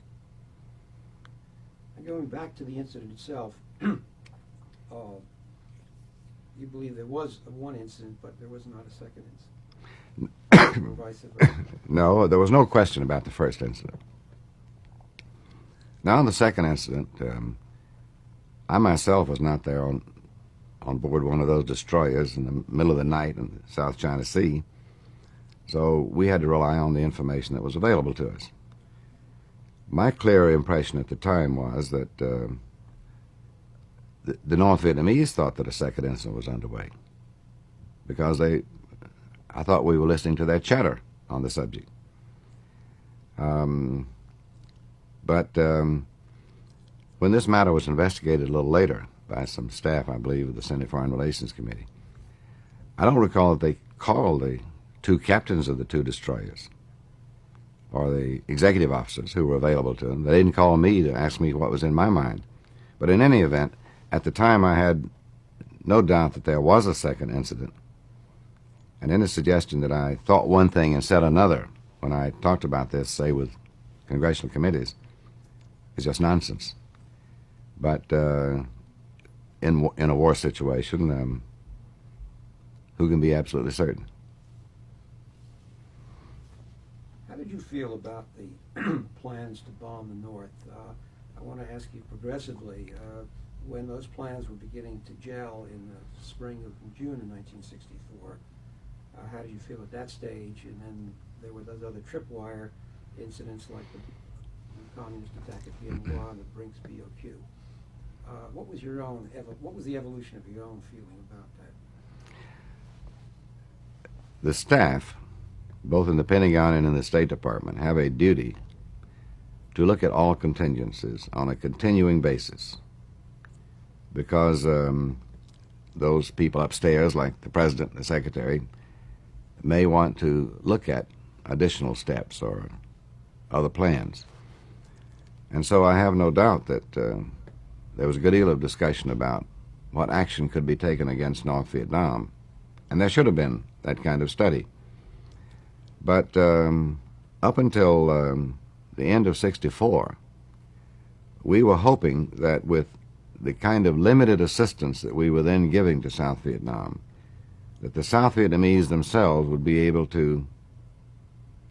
Going back to the incident itself, you believe there was one incident, but there was not a second incident, or vice versa? No, there was no question about the first incident. Now, on the second incident, I myself was not there on board one of those destroyers in the middle of the night in the South China Sea, so we had to rely on the information that was available to us. My clear impression at the time was that the North Vietnamese thought that a second incident was underway, because I thought we were listening to their chatter on the subject. But when this matter was investigated a little later by some staff, I believe, of the Senate Foreign Relations Committee, I don't recall that they called the two captains of the two destroyers or the executive officers who were available to them. They didn't call me to ask me what was in my mind. But in any event, at the time I had no doubt that there was a second incident. And any suggestion that I thought one thing and said another when I talked about this, say, with congressional committees, is just nonsense. But in a war situation, who can be absolutely certain? How did you feel about the plans to bomb the North? I want to ask you progressively, when those plans were beginning to gel in the spring of June of 1964. How did you feel at that stage? And then there were those other tripwire incidents like the communist attack at Bien Hoa and the Brinks BOQ. What was the evolution of your own feeling about that? The staff, both in the Pentagon and in the State Department, have a duty to look at all contingencies on a continuing basis, because those people upstairs, like the President and the Secretary, may want to look at additional steps or other plans. And so I have no doubt that there was a good deal of discussion about what action could be taken against North Vietnam, and there should have been that kind of study. But up until the end of '64, we were hoping that with the kind of limited assistance that we were then giving to South Vietnam, that the South Vietnamese themselves would be able to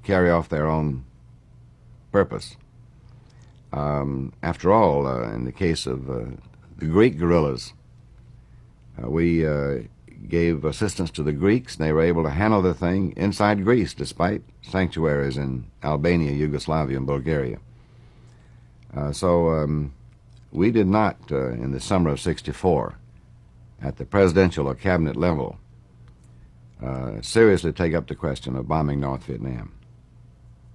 carry off their own purpose. After all, in the case of the Greek guerrillas, we gave assistance to the Greeks, and they were able to handle the thing inside Greece, despite sanctuaries in Albania, Yugoslavia, and Bulgaria. So we did not, in the summer of '64, at the presidential or cabinet level, seriously take up the question of bombing North Vietnam.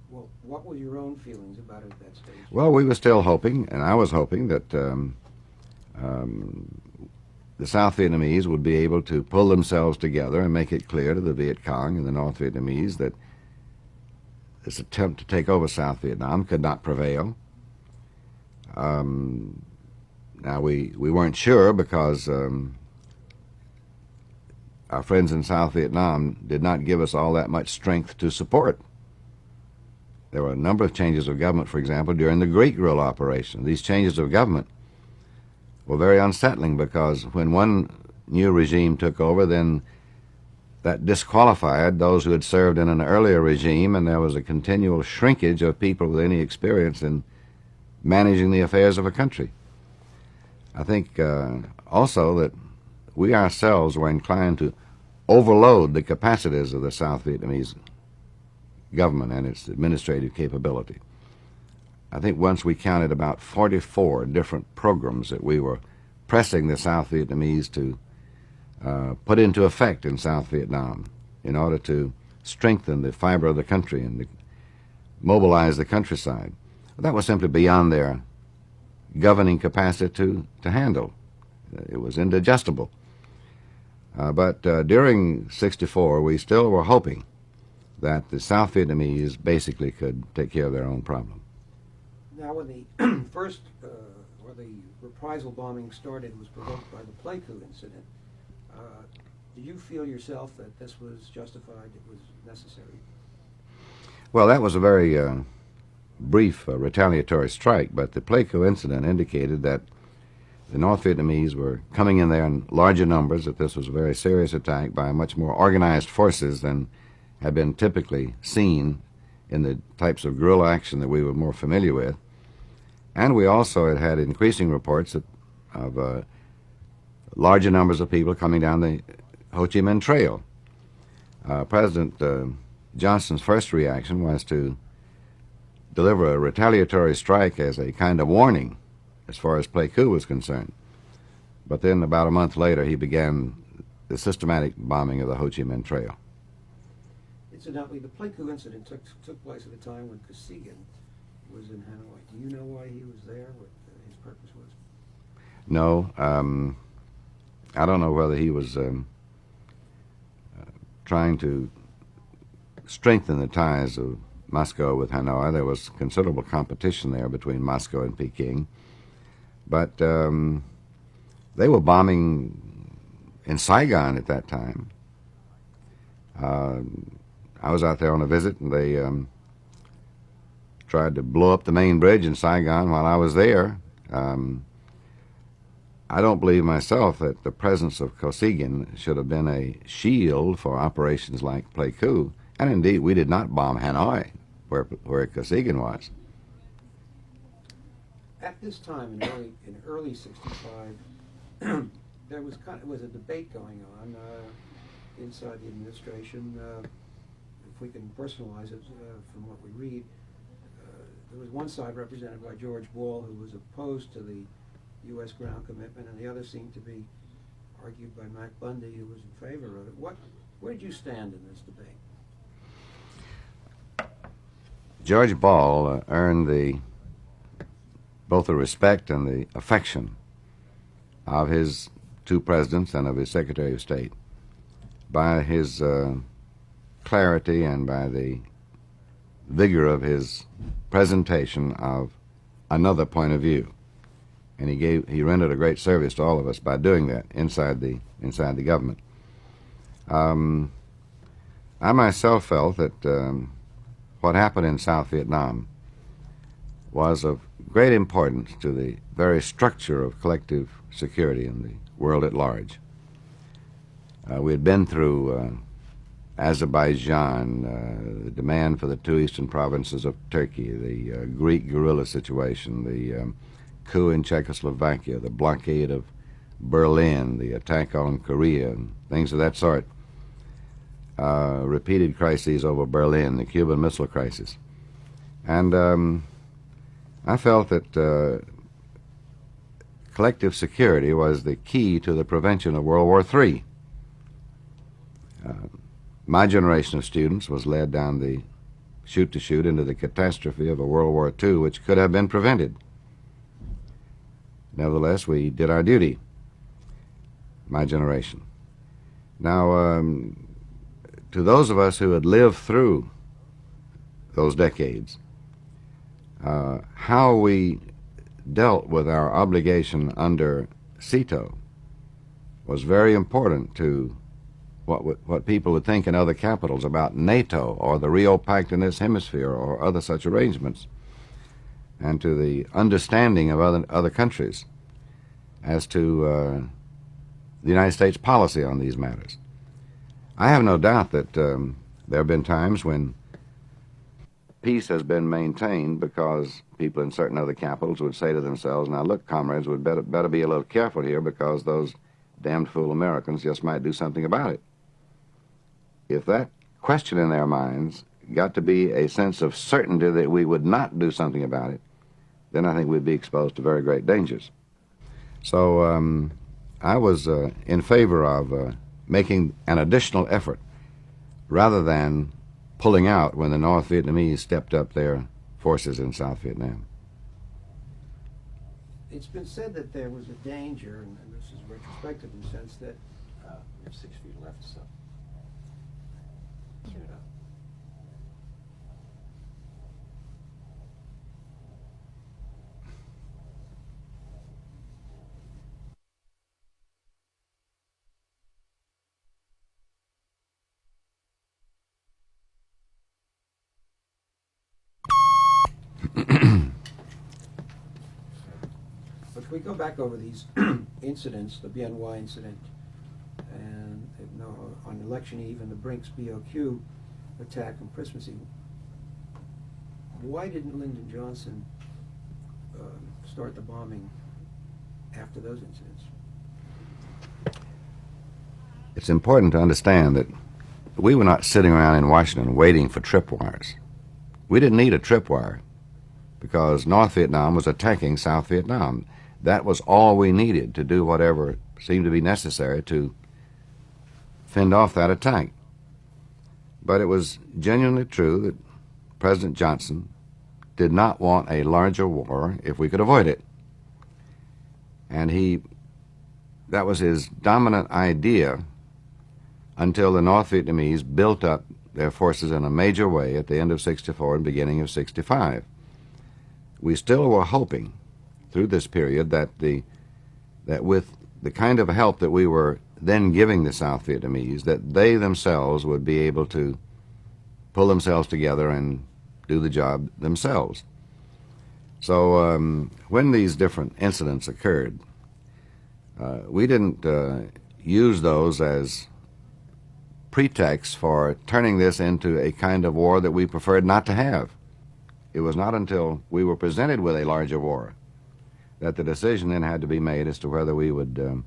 Well, what were your own feelings about it at that stage? Well, we were still hoping, and I was hoping, that the South Vietnamese would be able to pull themselves together and make it clear to the Viet Cong and the North Vietnamese that this attempt to take over South Vietnam could not prevail. Now, we weren't sure, because our friends in South Vietnam did not give us all that much strength to support. There were a number of changes of government, for example, during the Greek guerrilla operation. These changes of government were very unsettling, because when one new regime took over, then that disqualified those who had served in an earlier regime, and there was a continual shrinkage of people with any experience in managing the affairs of a country. I think also that we ourselves were inclined to overload the capacities of the South Vietnamese government and its administrative capability. I think once we counted about 44 different programs that we were pressing the South Vietnamese to put into effect in South Vietnam in order to strengthen the fiber of the country and to mobilize the countryside. That was simply beyond their governing capacity to handle. It was indigestible. But during '64, we still were hoping that the South Vietnamese basically could take care of their own problem. Now, when the first, or the reprisal bombing started, was provoked by the Pleiku incident. Did you feel yourself that this was justified, it was necessary? Well, that was a very brief retaliatory strike, but the Pleiku incident indicated that the North Vietnamese were coming in there in larger numbers, that this was a very serious attack by much more organized forces than had been typically seen in the types of guerrilla action that we were more familiar with. And we also had increasing reports of larger numbers of people coming down the Ho Chi Minh Trail. President Johnson's first reaction was to deliver a retaliatory strike as a kind of warning as far as Pleiku was concerned. But then about a month later, he began the systematic bombing of the Ho Chi Minh Trail. Incidentally, the Pleiku incident took place at a time when Kosygin was in Hanoi. Do you know why he was there, what his purpose was? No, I don't know whether he was trying to strengthen the ties of Moscow with Hanoi. There was considerable competition there between Moscow and Peking. But they were bombing in Saigon at that time. I was out there on a visit, and they tried to blow up the main bridge in Saigon while I was there. I don't believe myself that the presence of Kosygin should have been a shield for operations like Pleiku. And indeed, we did not bomb Hanoi, where Kosygin was. at this time in early '65, there was a debate going on inside the administration. If we can personalize it from what we read, there was one side represented by George Ball, who was opposed to the U.S. ground commitment, and the other seemed to be argued by Mac Bundy, who was in favor of it. Where did you stand in this debate? George Ball earned both the respect and the affection of his two presidents and of his Secretary of State by his clarity and by the vigor of his presentation of another point of view. And he rendered a great service to all of us by doing that inside the government. I myself felt that what happened in South Vietnam was of great importance to the very structure of collective security in the world at large. We had been through Azerbaijan, the demand for the two eastern provinces of Turkey, the Greek guerrilla situation, the coup in Czechoslovakia, the blockade of Berlin, the attack on Korea, and things of that sort. Repeated crises over Berlin, the Cuban Missile Crisis. And I felt that collective security was the key to the prevention of World War III. My generation of students was led down the chute-to-chute into the catastrophe of a World War II, which could have been prevented. Nevertheless, we did our duty, my generation. Now, to those of us who had lived through those decades, how we dealt with our obligation under CETO was very important to what people would think in other capitals about NATO or the Rio Pact in this hemisphere or other such arrangements, and to the understanding of other countries as to the United States policy on these matters. I have no doubt that there have been times when peace has been maintained because people in certain other capitals would say to themselves, now look, comrades, we'd better be a little careful here because those damned fool Americans just might do something about it. If that question in their minds got to be a sense of certainty that we would not do something about it, then I think we'd be exposed to very great dangers. So I was in favor of making an additional effort rather than pulling out when the North Vietnamese stepped up their forces in South Vietnam. It's been said that there was a danger, and this is retrospective in the sense that We have 6 feet left, so. Keep it up. But if we go back over these incidents, the Bien Hoa incident, and on election eve and the Brinks BOQ attack on Christmas Eve, why didn't Lyndon Johnson start the bombing after those incidents? It's important to understand that we were not sitting around in Washington waiting for tripwires. We didn't need a tripwire because North Vietnam was attacking South Vietnam. That was all we needed to do whatever seemed to be necessary to fend off that attack. But it was genuinely true that President Johnson did not want a larger war if we could avoid it. And that was his dominant idea until the North Vietnamese built up their forces in a major way at the end of '64 and beginning of '65. We still were hoping through this period that with the kind of help that we were then giving the South Vietnamese, that they themselves would be able to pull themselves together and do the job themselves. So when these different incidents occurred, we didn't use those as pretexts for turning this into a kind of war that we preferred not to have. It was not until we were presented with a larger war that the decision then had to be made as to whether we would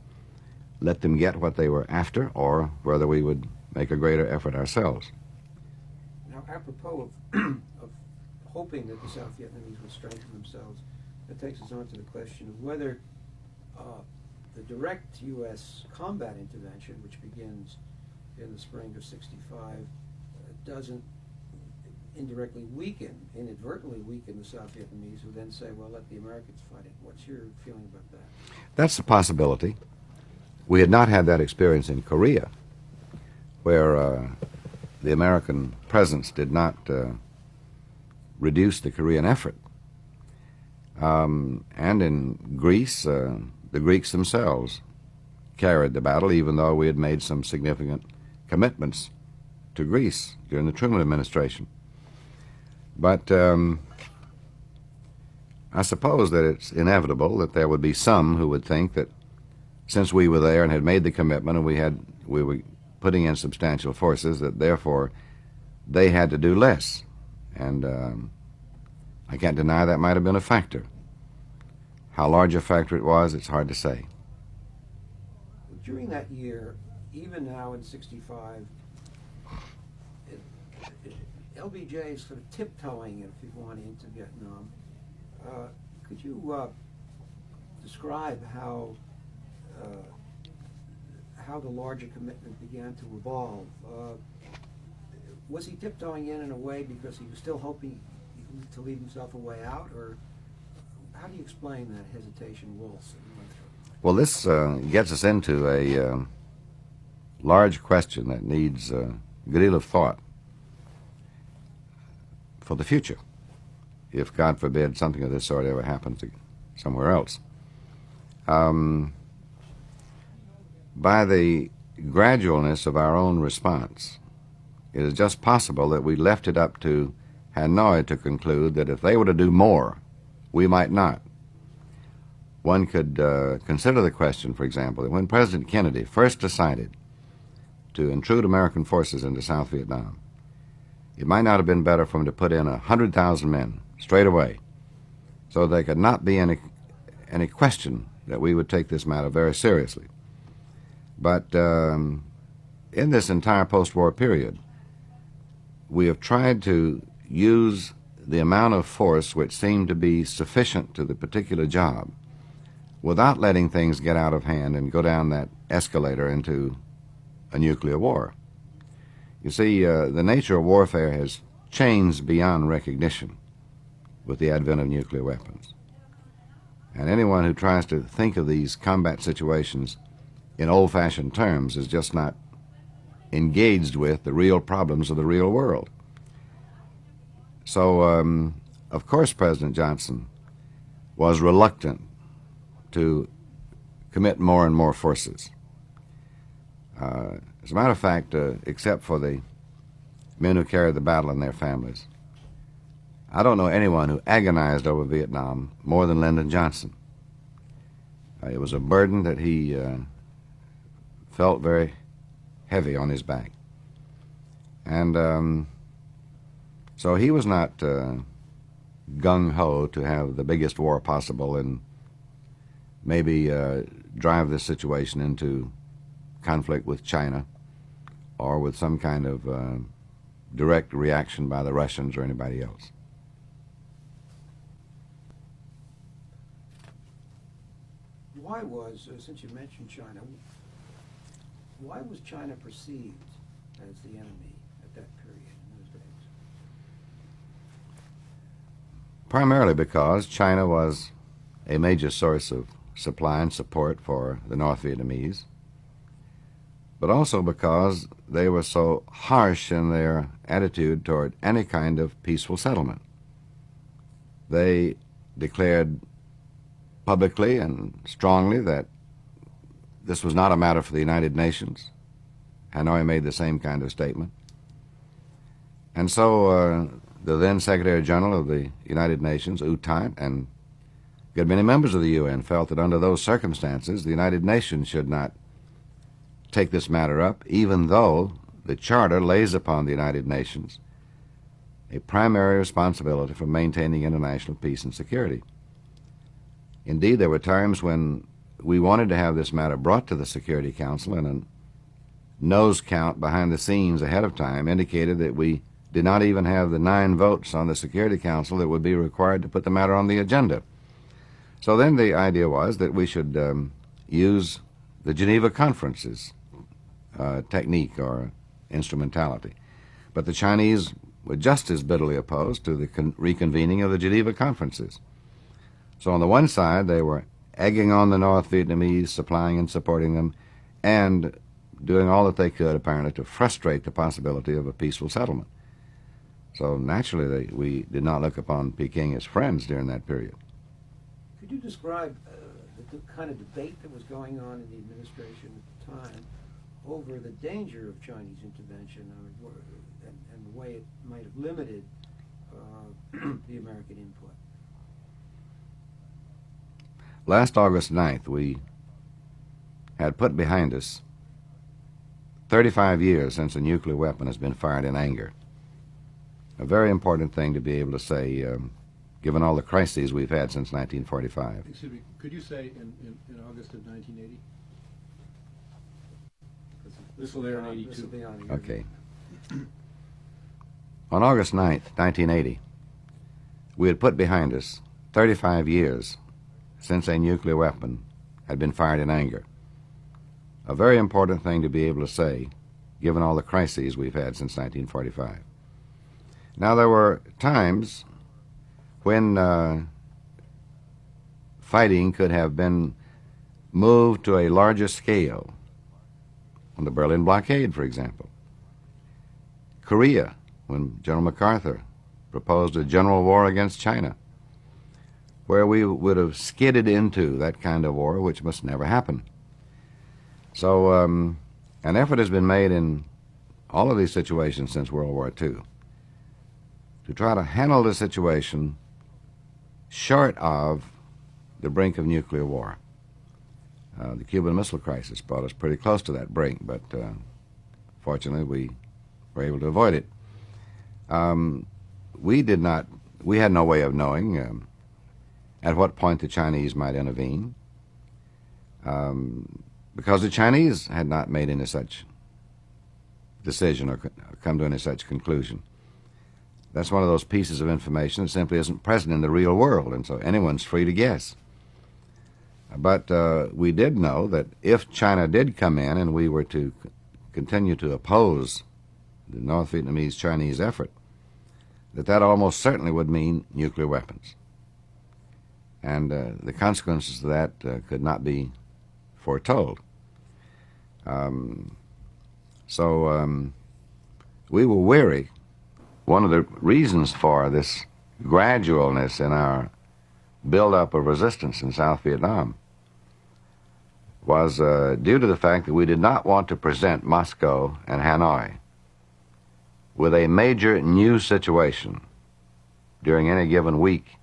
let them get what they were after or whether we would make a greater effort ourselves. Now, apropos of hoping that the South Vietnamese would strengthen themselves, that takes us on to the question of whether the direct U.S. combat intervention, which begins in the spring of '65, doesn't indirectly inadvertently weaken the South Vietnamese, who then say, well, let the Americans fight it. What's your feeling about that? That's a possibility. We had not had that experience in Korea, where the American presence did not reduce the Korean effort. And in Greece, the Greeks themselves carried the battle, even though we had made some significant commitments to Greece during the Truman administration. But I suppose that it's inevitable that there would be some who would think that since we were there and had made the commitment and we were putting in substantial forces, that therefore they had to do less. And I can't deny that might have been a factor. How large a factor it was, it's hard to say. During that year, even now in '65, LBJ is sort of tiptoeing, if you want, into Vietnam. Could you describe how the larger commitment began to evolve? Was he tiptoeing in a way because he was still hoping to leave himself a way out, or how do you explain that hesitation waltz that he went through? Well, this gets us into a large question that needs a good deal of thought for the future, if, God forbid, something of this sort ever happens somewhere else. By the gradualness of our own response, it is just possible that we left it up to Hanoi to conclude that if they were to do more, we might not. One could consider the question, for example, that when President Kennedy first decided to intrude American forces into South Vietnam, it might not have been better for him to put in 100,000 men straight away, so there could not be any question that we would take this matter very seriously. But in this entire post-war period, we have tried to use the amount of force which seemed to be sufficient to the particular job without letting things get out of hand and go down that escalator into a nuclear war. You see, the nature of warfare has changed beyond recognition with the advent of nuclear weapons. And anyone who tries to think of these combat situations in old-fashioned terms is just not engaged with the real problems of the real world. So, of course, President Johnson was reluctant to commit more and more forces. As a matter of fact, except for the men who carried the battle and their families, I don't know anyone who agonized over Vietnam more than Lyndon Johnson. It was a burden that he felt very heavy on his back. And so he was not gung-ho to have the biggest war possible and maybe drive this situation into conflict with China or with some kind of direct reaction by the Russians or anybody else. Why was, since you mentioned China, why was China perceived as the enemy at that period in those days? Primarily because China was a major source of supply and support for the North Vietnamese, but also because they were so harsh in their attitude toward any kind of peaceful settlement. They declared publicly and strongly that this was not a matter for the United Nations. Hanoi made the same kind of statement. And so the then Secretary General of the United Nations, U Thant, and a good many members of the UN felt that under those circumstances, the United Nations should not take this matter up, even though the Charter lays upon the United Nations a primary responsibility for maintaining international peace and security. Indeed, there were times when we wanted to have this matter brought to the Security Council, and a nose count behind the scenes ahead of time indicated that we did not even have the 9 votes on the Security Council that would be required to put the matter on the agenda. So then the idea was that we should use the Geneva Conference's technique or instrumentality. But the Chinese were just as bitterly opposed to the reconvening of the Geneva Conferences. So on the one side, they were egging on the North Vietnamese, supplying and supporting them, and doing all that they could, apparently, to frustrate the possibility of a peaceful settlement. So naturally, we did not look upon Peking as friends during that period. Could you describe the kind of debate that was going on in the administration at the time over the danger of Chinese intervention and the way it might have limited the American input? Last August 9th, we had put behind us 35 years since a nuclear weapon has been fired in anger. A very important thing to be able to say, given all the crises we've had since 1945. Excuse me, could you say in August of 1980? This will air in 82. This will be on Okay. On August 9th, 1980, we had put behind us 35 years since a nuclear weapon had been fired in anger. A very important thing to be able to say, given all the crises we've had since 1945. Now, there were times when fighting could have been moved to a larger scale. On the Berlin blockade, for example. Korea, when General MacArthur proposed a general war against China, where we would have skidded into that kind of war, which must never happen. So an effort has been made in all of these situations since World War II to try to handle the situation short of the brink of nuclear war. The Cuban Missile Crisis brought us pretty close to that brink, but fortunately we were able to avoid it. We had no way of knowing at what point the Chinese might intervene, because the Chinese had not made any such decision or come to any such conclusion. That's one of those pieces of information that simply isn't present in the real world, and so anyone's free to guess. But we did know that if China did come in and we were to continue to oppose the North Vietnamese Chinese effort, that almost certainly would mean nuclear weapons. And the consequences of that could not be foretold. So we were weary. One of the reasons for this gradualness in our buildup of resistance in South Vietnam was due to the fact that we did not want to present Moscow and Hanoi with a major new situation during any given week,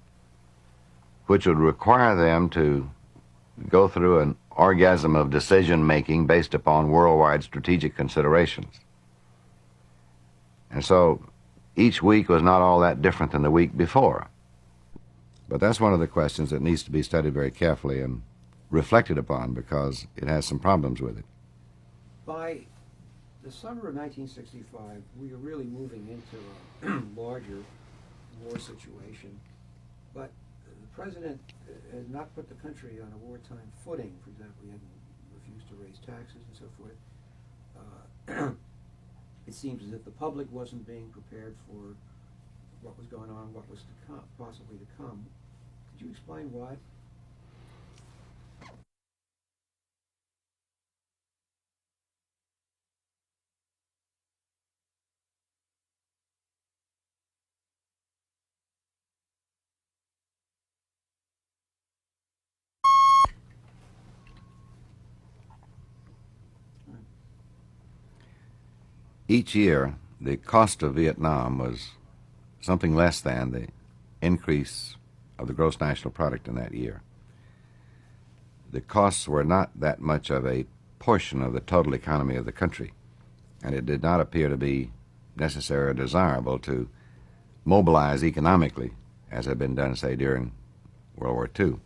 which would require them to go through an orgasm of decision-making based upon worldwide strategic considerations. And so each week was not all that different than the week before. But that's one of the questions that needs to be studied very carefully and reflected upon, because it has some problems with it. By the summer of 1965, we were really moving into a larger war situation, but the president had not put the country on a wartime footing. For example, he hadn't refused to raise taxes and so forth. It seems as if the public wasn't being prepared for what was going on, what was to come, possibly to come. Could you explain why? Each year, the cost of Vietnam was something less than the increase of the gross national product in that year. The costs were not that much of a portion of the total economy of the country, and it did not appear to be necessary or desirable to mobilize economically, as had been done, say, during World War II.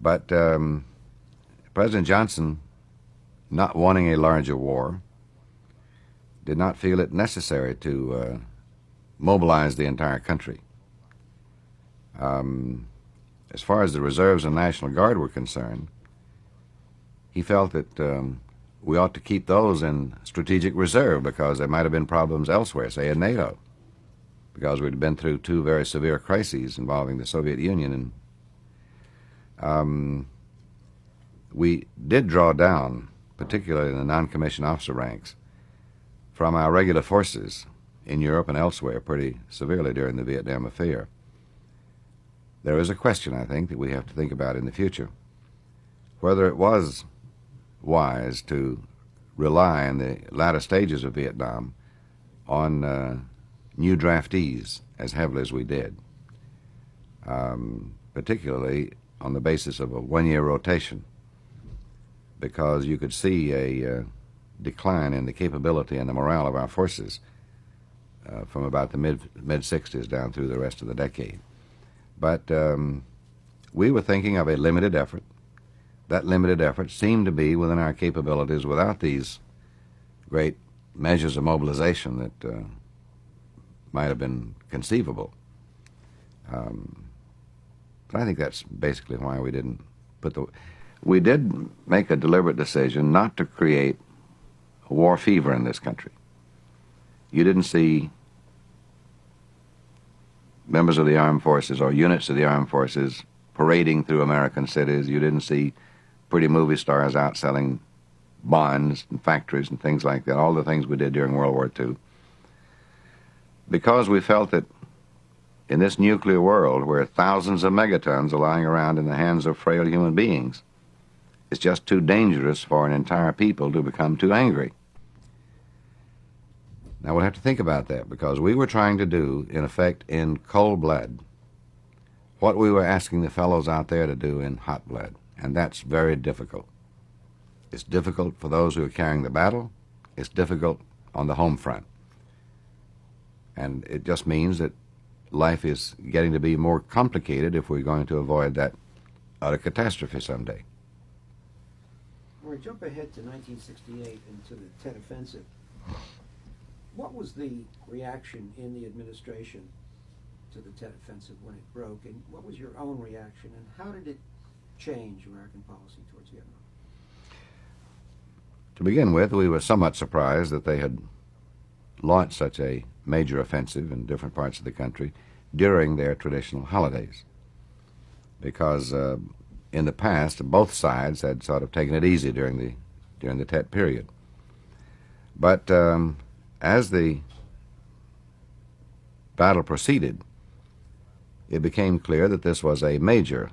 But President Johnson, not wanting a larger war, did not feel it necessary to mobilize the entire country. As far as the reserves and National Guard were concerned, he felt that we ought to keep those in strategic reserve because there might have been problems elsewhere, say in NATO, because we'd been through two very severe crises involving the Soviet Union. And we did draw down, particularly in the non-commissioned officer ranks, from our regular forces in Europe and elsewhere pretty severely during the Vietnam affair. There is a question, I think, that we have to think about in the future, whether it was wise to rely in the latter stages of Vietnam on new draftees as heavily as we did, particularly on the basis of a one-year rotation, because you could see a decline in the capability and the morale of our forces from about the mid-60s down through the rest of the decade. But we were thinking of a limited effort. That limited effort seemed to be within our capabilities without these great measures of mobilization that might have been conceivable. But I think that's basically why we didn't put the... We did make a deliberate decision not to create a war fever in this country. You didn't see members of the armed forces or units of the armed forces parading through American cities. You didn't see pretty movie stars out selling bonds and factories and things like that, all the things we did during World War II. Because we felt that in this nuclear world where thousands of megatons are lying around in the hands of frail human beings, it's just too dangerous for an entire people to become too angry. Now, we'll have to think about that, because we were trying to do, in effect, in cold blood, what we were asking the fellows out there to do in hot blood, and that's very difficult. It's difficult for those who are carrying the battle. It's difficult on the home front. And it just means that life is getting to be more complicated if we're going to avoid that utter catastrophe someday. When we jump ahead to 1968 and to the Tet Offensive, what was the reaction in the administration to the Tet Offensive when it broke, and what was your own reaction, and how did it change American policy towards Vietnam? To begin with, we were somewhat surprised that they had launched such a major offensive in different parts of the country during their traditional holidays, because in the past both sides had sort of taken it easy during the Tet period. But as the battle proceeded, it became clear that this was a major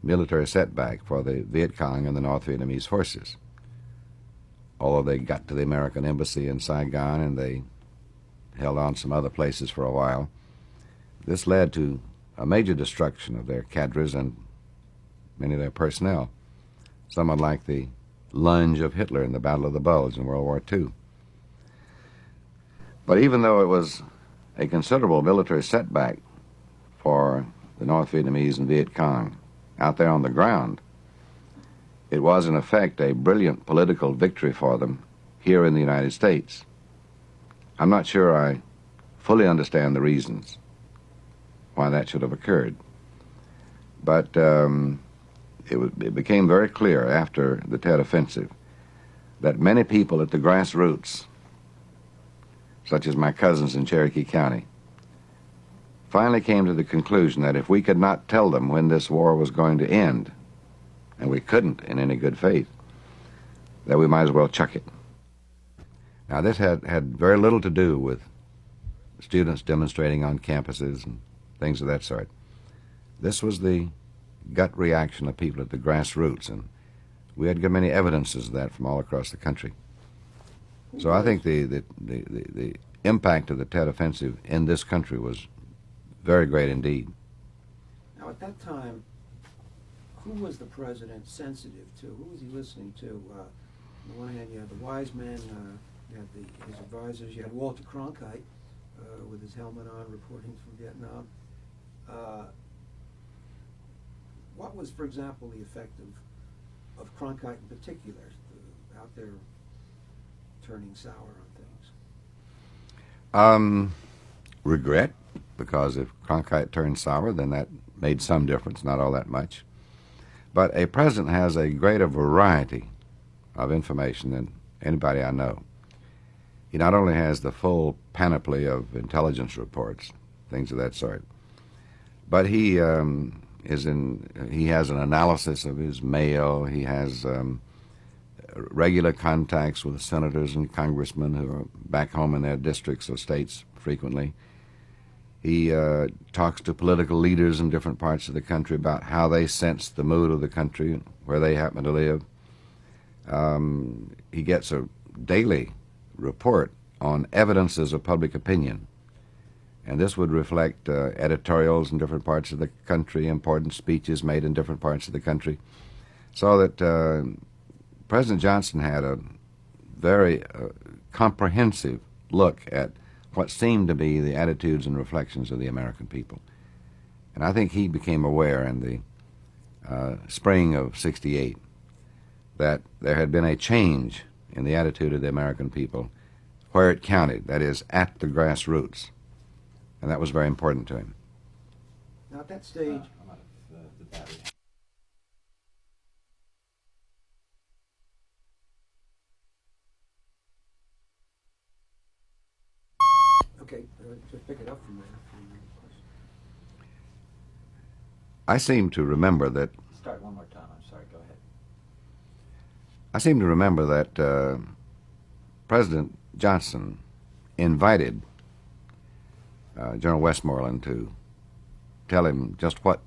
military setback for the Viet Cong and the North Vietnamese forces. Although they got to the American embassy in Saigon and they held on some other places for a while, this led to a major destruction of their cadres and many of their personnel, somewhat like the lunge of Hitler in the Battle of the Bulge in World War II. But even though it was a considerable military setback for the North Vietnamese and Viet Cong out there on the ground, it was in effect a brilliant political victory for them here in the United States. I'm not sure I fully understand the reasons why that should have occurred, but it became very clear after the Tet Offensive that many people at the grassroots, such as my cousins in Cherokee County, finally came to the conclusion that if we could not tell them when this war was going to end, and we couldn't in any good faith, that we might as well chuck it. Now, this had very little to do with students demonstrating on campuses and things of that sort. This was the gut reaction of people at the grassroots, and we had many evidences of that from all across the country. So I think the impact of the Tet Offensive in this country was very great indeed. Now, at that time, who was the president sensitive to? Who was he listening to? On the one hand, you had the wise men, you had his advisors, you had Walter Cronkite with his helmet on reporting from Vietnam. What was, for example, the effect of Cronkite in particular, out there turning sour on things? Regret, because if Cronkite turned sour, then that made some difference, not all that much. But a president has a greater variety of information than anybody I know. He not only has the full panoply of intelligence reports, things of that sort, but he has an analysis of his mail. He has regular contacts with senators and congressmen who are back home in their districts or states frequently. He talks to political leaders in different parts of the country about how they sense the mood of the country, where they happen to live. He gets a daily report on evidences of public opinion, and this would reflect editorials in different parts of the country, important speeches made in different parts of the country, so that President Johnson had a very comprehensive look at what seemed to be the attitudes and reflections of the American people. And I think he became aware in the spring of '68 that there had been a change in the attitude of the American people where it counted, that is, at the grassroots. And that was very important to him. Now, at that stage, I'm out of the battery. okay, just pick it up from there. I seem to remember that Start one more time. I'm sorry. Go ahead. I seem to remember that President Johnson invited General Westmoreland to tell him just what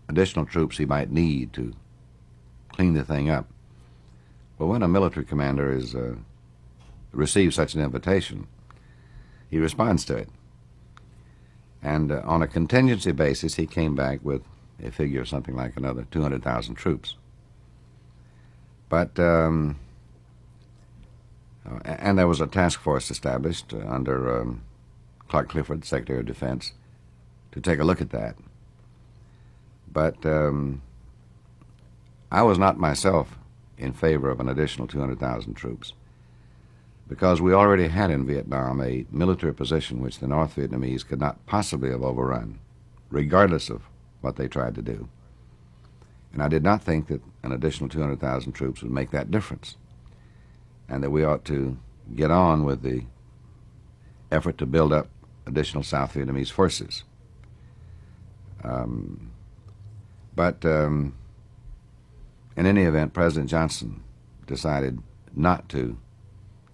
additional troops he might need to clean the thing up. Well, when a military commander receives such an invitation, he responds to it. And on a contingency basis, he came back with a figure of something like another 200,000 troops. But and there was a task force established under Clark Clifford, Secretary of Defense, to take a look at that. But I was not myself in favor of an additional 200,000 troops, because we already had in Vietnam a military position which the North Vietnamese could not possibly have overrun, regardless of what they tried to do. And I did not think that an additional 200,000 troops would make that difference, and that we ought to get on with the effort to build up additional South Vietnamese forces. But in any event, President Johnson decided not to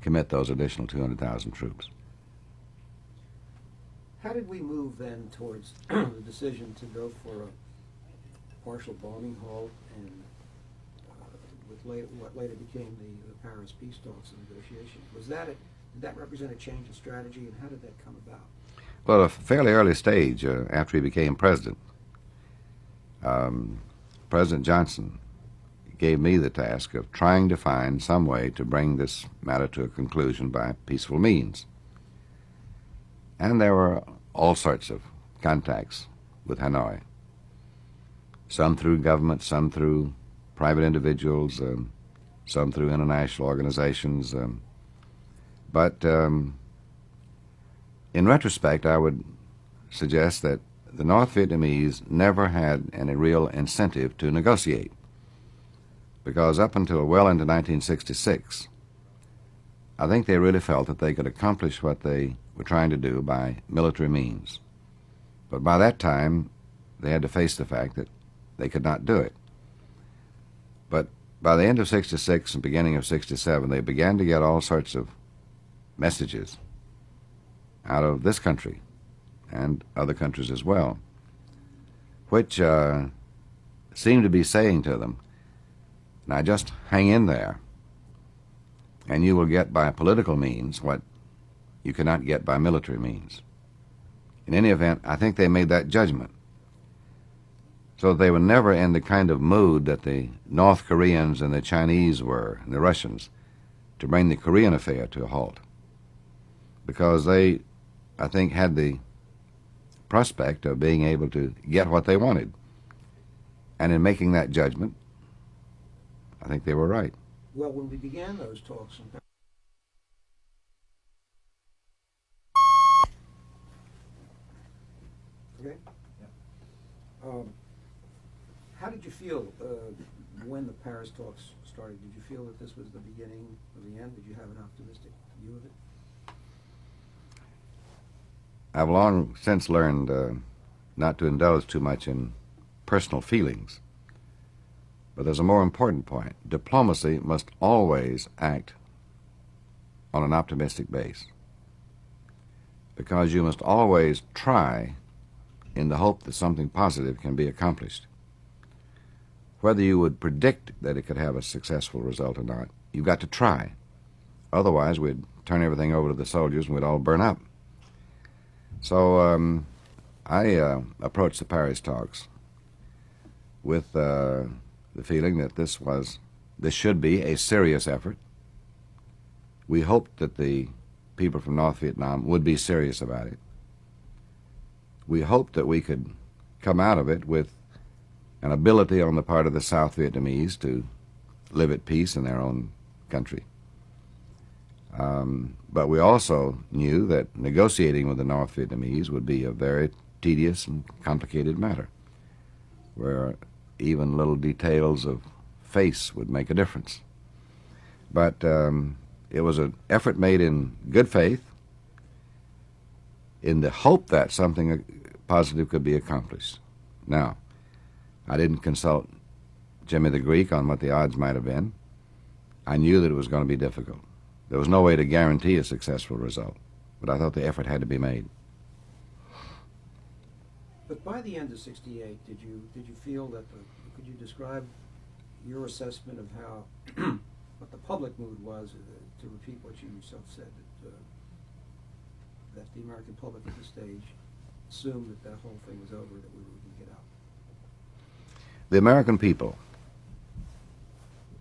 commit those additional 200,000 troops. How did we move then towards the decision to go for a partial bombing halt and with what later became the Paris peace talks and negotiations? Did that represent a change in strategy, and how did that come about? Well, at a fairly early stage after he became president, President Johnson gave me the task of trying to find some way to bring this matter to a conclusion by peaceful means. And there were all sorts of contacts with Hanoi, some through government, some through private individuals, some through international organizations. But in retrospect, I would suggest that the North Vietnamese never had any real incentive to negotiate, because up until well into 1966, I think they really felt that they could accomplish what they were trying to do by military means. But by that time, they had to face the fact that they could not do it. But by the end of '66 and beginning of '67, they began to get all sorts of messages out of this country and other countries as well, which seemed to be saying to them, now just hang in there, and you will get by political means what you cannot get by military means. In any event, I think they made that judgment, so they were never in the kind of mood that the North Koreans and the Chinese were, and the Russians, to bring the Korean affair to a halt, because they, I think, had the prospect of being able to get what they wanted. And in making that judgment, I think they were right. Well, when we began those talks in okay? How did you feel when the Paris talks started? Did you feel that this was the beginning of the end? Did you have an optimistic view of it? I've long since learned not to indulge too much in personal feelings. But there's a more important point. Diplomacy must always act on an optimistic base, because you must always try in the hope that something positive can be accomplished. Whether you would predict that it could have a successful result or not, you've got to try. Otherwise, we'd turn everything over to the soldiers and we'd all burn up. So I approached the Paris talks with the feeling that this should be a serious effort. We hoped that the people from North Vietnam would be serious about it. We hoped that we could come out of it with an ability on the part of the South Vietnamese to live at peace in their own country. But we also knew that negotiating with the North Vietnamese would be a very tedious and complicated matter, where even little details of face would make a difference. But it was an effort made in good faith, in the hope that something positive could be accomplished. Now, I didn't consult Jimmy the Greek on what the odds might have been. I knew that it was going to be difficult. There was no way to guarantee a successful result, but I thought the effort had to be made. But by the end of '68, did you feel that could you describe your assessment of how what the public mood was, to repeat what you yourself said, that the American public at this stage assumed that whole thing was over, that we were going to get out? The American people,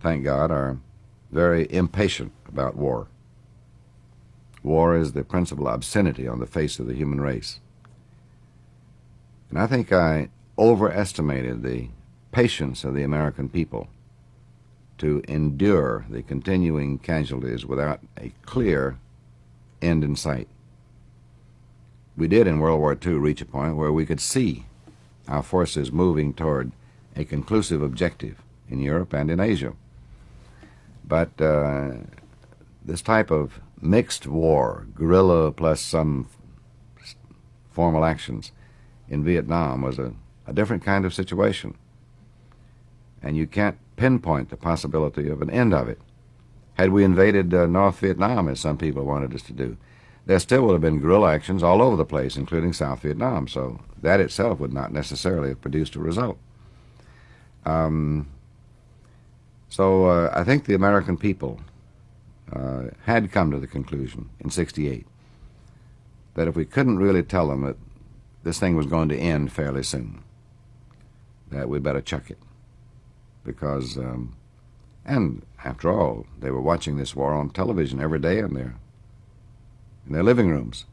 thank God, are very impatient about war. War is the principal obscenity on the face of the human race. And I think I overestimated the patience of the American people to endure the continuing casualties without a clear end in sight. We did in World War II reach a point where we could see our forces moving toward a conclusive objective in Europe and in Asia. But this type of mixed war, guerrilla plus some formal actions in Vietnam, was a different kind of situation. And you can't pinpoint the possibility of an end of it. Had we invaded North Vietnam, as some people wanted us to do, there still would have been guerrilla actions all over the place, including South Vietnam, so that itself would not necessarily have produced a result. So I think the American people had come to the conclusion in '68 that if we couldn't really tell them that this thing was going to end fairly soon, that we'd better chuck it. Because, and after all, they were watching this war on television every day in their living rooms.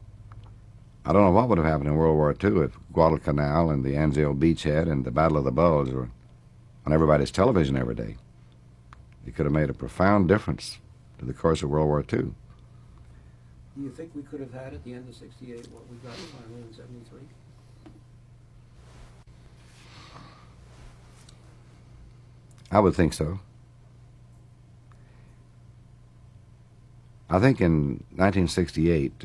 I don't know what would have happened in World War II if Guadalcanal and the Anzio beachhead and the Battle of the Bulge were on everybody's television every day. It could have made a profound difference to the course of World War II. Do you think we could have had at the end of '68 what we got finally in '73? I would think so. I think in 1968,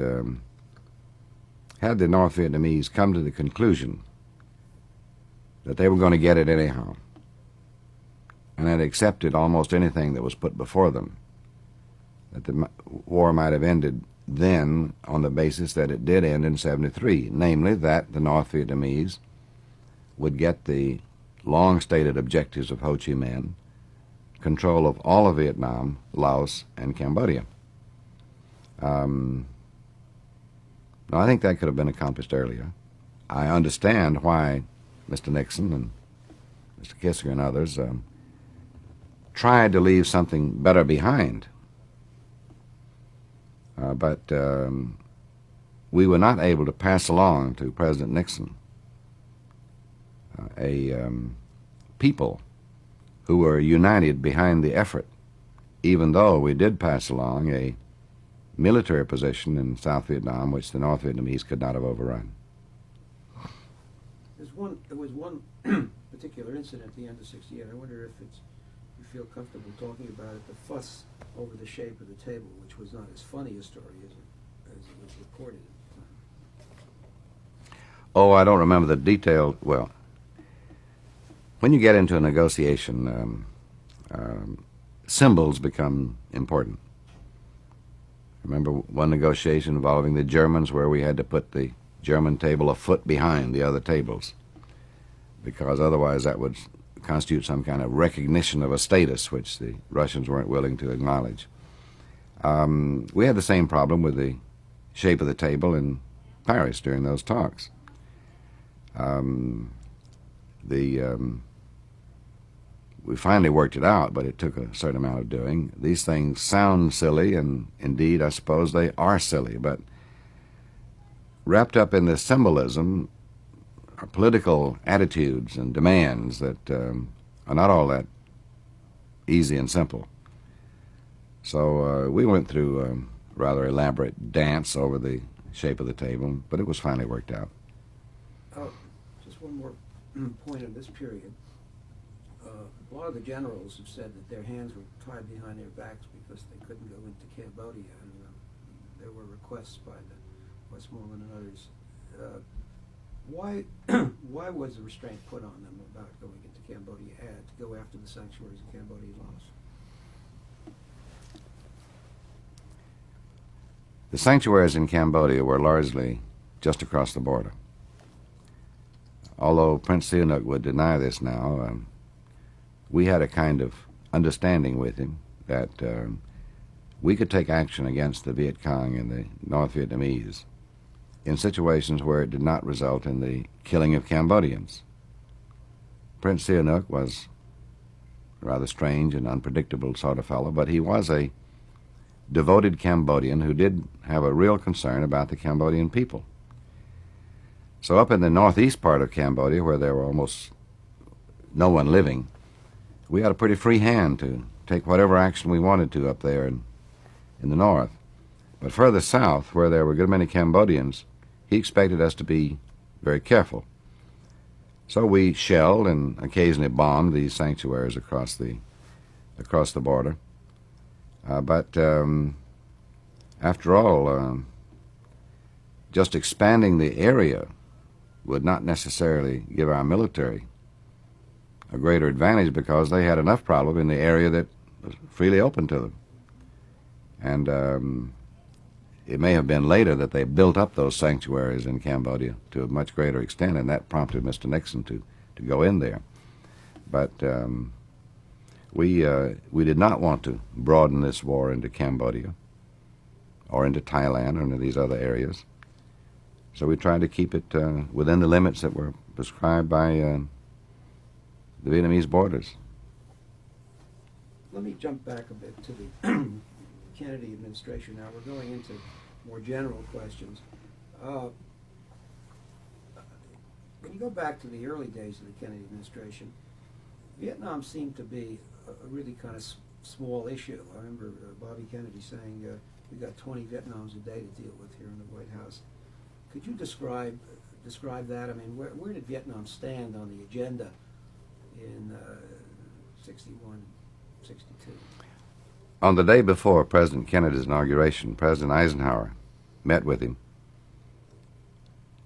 had the North Vietnamese come to the conclusion that they were going to get it anyhow, and had accepted almost anything that was put before them, that the war might have ended then on the basis that it did end in '73, namely that the North Vietnamese would get the long-stated objectives of Ho Chi Minh, control of all of Vietnam, Laos, and Cambodia. Now, I think that could have been accomplished earlier. I understand why Mr. Nixon and Mr. Kissinger and others tried to leave something better behind. But we were not able to pass along to President Nixon a people who were united behind the effort, even though we did pass along a military position in South Vietnam which the North Vietnamese could not have overrun. There was one particular incident at the end of '68. I wonder if you feel comfortable talking about it, the fuss over the shape of the table, which was not as funny a story as it was reported at the time. Oh, I don't remember the detail. Well, when you get into a negotiation, symbols become important. I remember one negotiation involving the Germans where we had to put the German table a foot behind the other tables, because otherwise that would constitute some kind of recognition of a status which the Russians weren't willing to acknowledge. We had the same problem with the shape of the table in Paris during those talks. We finally worked it out, but it took a certain amount of doing. These things sound silly, and indeed I suppose they are silly, but wrapped up in this symbolism are political attitudes and demands that are not all that easy and simple. So we went through a rather elaborate dance over the shape of the table, but it was finally worked out. Just one more point of this period. A lot of the generals have said that their hands were tied behind their backs because they couldn't go into Cambodia, and there were requests by the Westmoreland and others. Why was the restraint put on them about going into Cambodia to go after the sanctuaries in Cambodia and Laos? The sanctuaries in Cambodia were largely just across the border. Although Prince Sihanouk would deny this now, we had a kind of understanding with him that we could take action against the Viet Cong and the North Vietnamese in situations where it did not result in the killing of Cambodians. Prince Sihanouk was a rather strange and unpredictable sort of fellow, but he was a devoted Cambodian who did have a real concern about the Cambodian people. So up in the northeast part of Cambodia, where there were almost no one living, we had a pretty free hand to take whatever action we wanted to up there in the north. But further south, where there were a good many Cambodians, he expected us to be very careful. So we shelled and occasionally bombed these sanctuaries across the border. But after all, just expanding the area would not necessarily give our military a greater advantage, because they had enough problem in the area that was freely open to them. And it may have been later that they built up those sanctuaries in Cambodia to a much greater extent, and that prompted Mr. Nixon to go in there. But we did not want to broaden this war into Cambodia or into Thailand or into these other areas. So we tried to keep it within the limits that were prescribed by the Vietnamese borders. Let me jump back a bit to the Kennedy administration. Now we're going into more general questions. When you go back to the early days of the Kennedy administration, Vietnam seemed to be a really kind of small issue. I remember Bobby Kennedy saying, we got 20 Vietnams a day to deal with here in the White House. Could you describe that? I mean, where did Vietnam stand on the agenda in 61, 62? On the day before President Kennedy's inauguration, President Eisenhower met with him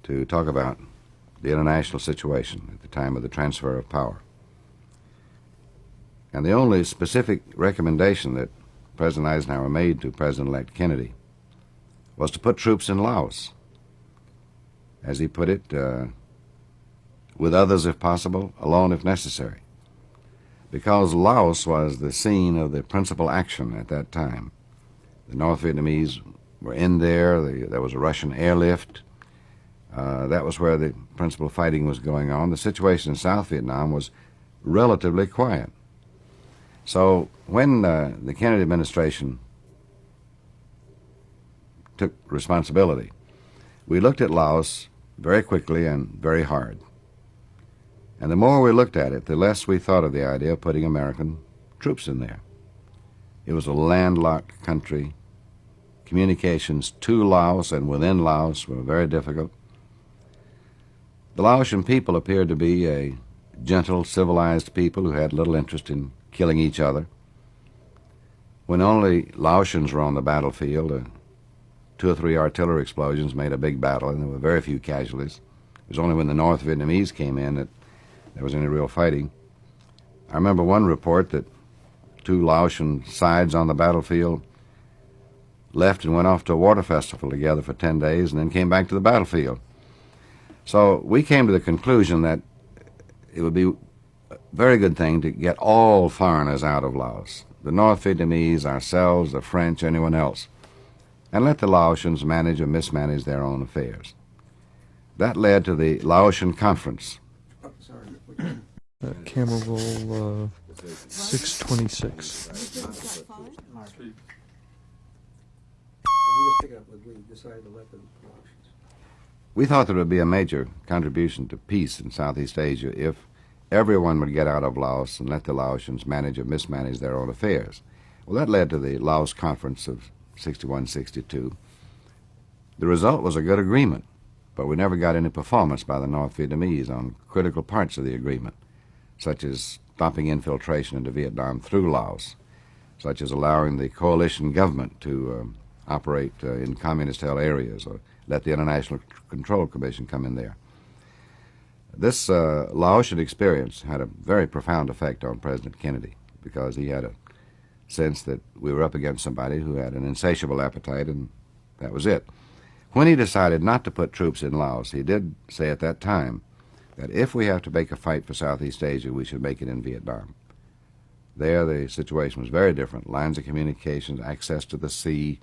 to talk about the international situation at the time of the transfer of power. And the only specific recommendation that President Eisenhower made to President-elect Kennedy was to put troops in Laos. As he put it, with others if possible, alone if necessary. Because Laos was the scene of the principal action at that time. The North Vietnamese were in there, there was a Russian airlift. That was where the principal fighting was going on. The situation in South Vietnam was relatively quiet. So when the Kennedy administration took responsibility, we looked at Laos very quickly and very hard. And the more we looked at it, the less we thought of the idea of putting American troops in there. It was a landlocked country. Communications to Laos and within Laos were very difficult. The Laotian people appeared to be a gentle, civilized people who had little interest in killing each other. When only Laotians were on the battlefield, 2 or 3 artillery explosions made a big battle, and there were very few casualties. It was only when the North Vietnamese came in that there was any real fighting. I remember one report that 2 Laotian sides on the battlefield left and went off to a water festival together for 10 days and then came back to the battlefield. So we came to the conclusion that it would be a very good thing to get all foreigners out of Laos, the North Vietnamese, ourselves, the French, anyone else, and let the Laotians manage or mismanage their own affairs. That led to the Laotian Conference. Oh, sorry. Camera roll 626. We just pick it up when we decided to let the Laotians. We thought there would be a major contribution to peace in Southeast Asia if everyone would get out of Laos and let the Laotians manage or mismanage their own affairs. Well, that led to the Laos Conference of 61-62. The result was a good agreement, but we never got any performance by the North Vietnamese on critical parts of the agreement, such as stopping infiltration into Vietnam through Laos, such as allowing the coalition government to operate in communist-held areas, or let the International Control Commission come in there. This Laotian experience had a very profound effect on President Kennedy, because he had a sense that we were up against somebody who had an insatiable appetite, and that was it. When he decided not to put troops in Laos, he did say at that time that if we have to make a fight for Southeast Asia, we should make it in Vietnam. There the situation was very different. Lines of communications, access to the sea,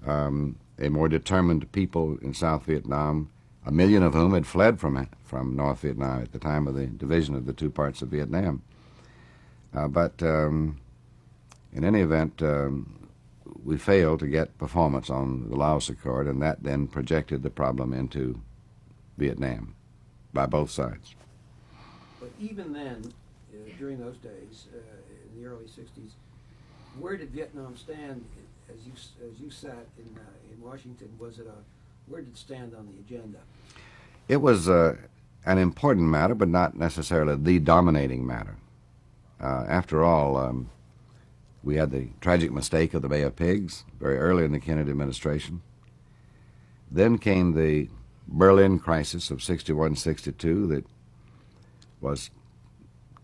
a more determined people in South Vietnam, 1 million of whom had fled from North Vietnam at the time of the division of the 2 parts of Vietnam. But in any event, we failed to get performance on the Laos Accord, and that then projected the problem into Vietnam by both sides. But even then, during those days, in the early 60s, where did Vietnam stand as you sat in Washington? Where did it stand on the agenda? It was an important matter, but not necessarily the dominating matter. After all, we had the tragic mistake of the Bay of Pigs very early in the Kennedy administration. Then came the Berlin crisis of 61-62 that was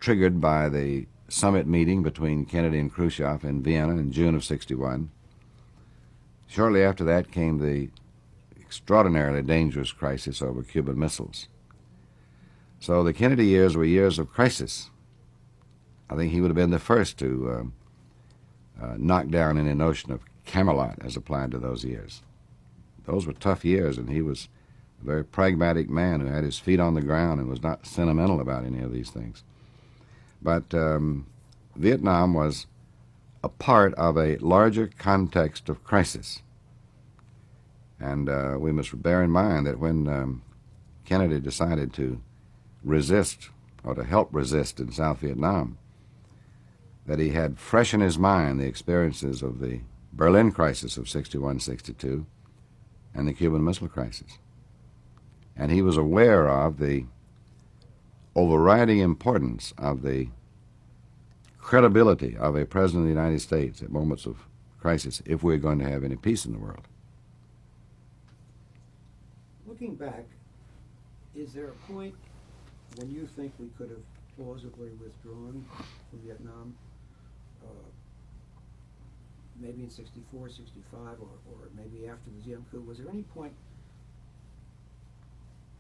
triggered by the summit meeting between Kennedy and Khrushchev in Vienna in June of 61. Shortly after that came the extraordinarily dangerous crisis over Cuban missiles. So the Kennedy years were years of crisis. I think he would have been the first to knock down any notion of Camelot as applied to those years. Those were tough years, and he was a very pragmatic man who had his feet on the ground and was not sentimental about any of these things. But Vietnam was a part of a larger context of crisis. And we must bear in mind that when Kennedy decided to resist, or to help resist in South Vietnam, that he had fresh in his mind the experiences of the Berlin crisis of 61-62 and the Cuban Missile Crisis. And he was aware of the overriding importance of the credibility of a President of the United States at moments of crisis if we're going to have any peace in the world. Looking back, is there a point when you think we could have plausibly withdrawn from Vietnam? Maybe in 64, 65, or maybe after the Diem coup. Was there any point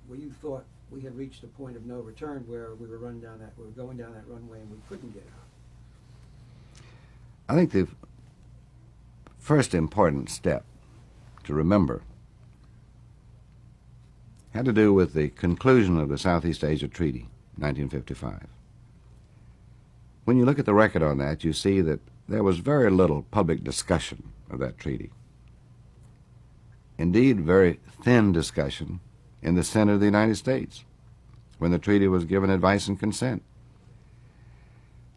where you thought we had reached a point of no return, where we were going down that runway and we couldn't get out? I think the first important step to remember had to do with the conclusion of the Southeast Asia Treaty, 1955. When you look at the record on that, you see that there was very little public discussion of that treaty. Indeed, very thin discussion in the Senate of the United States. when the treaty was given advice and consent.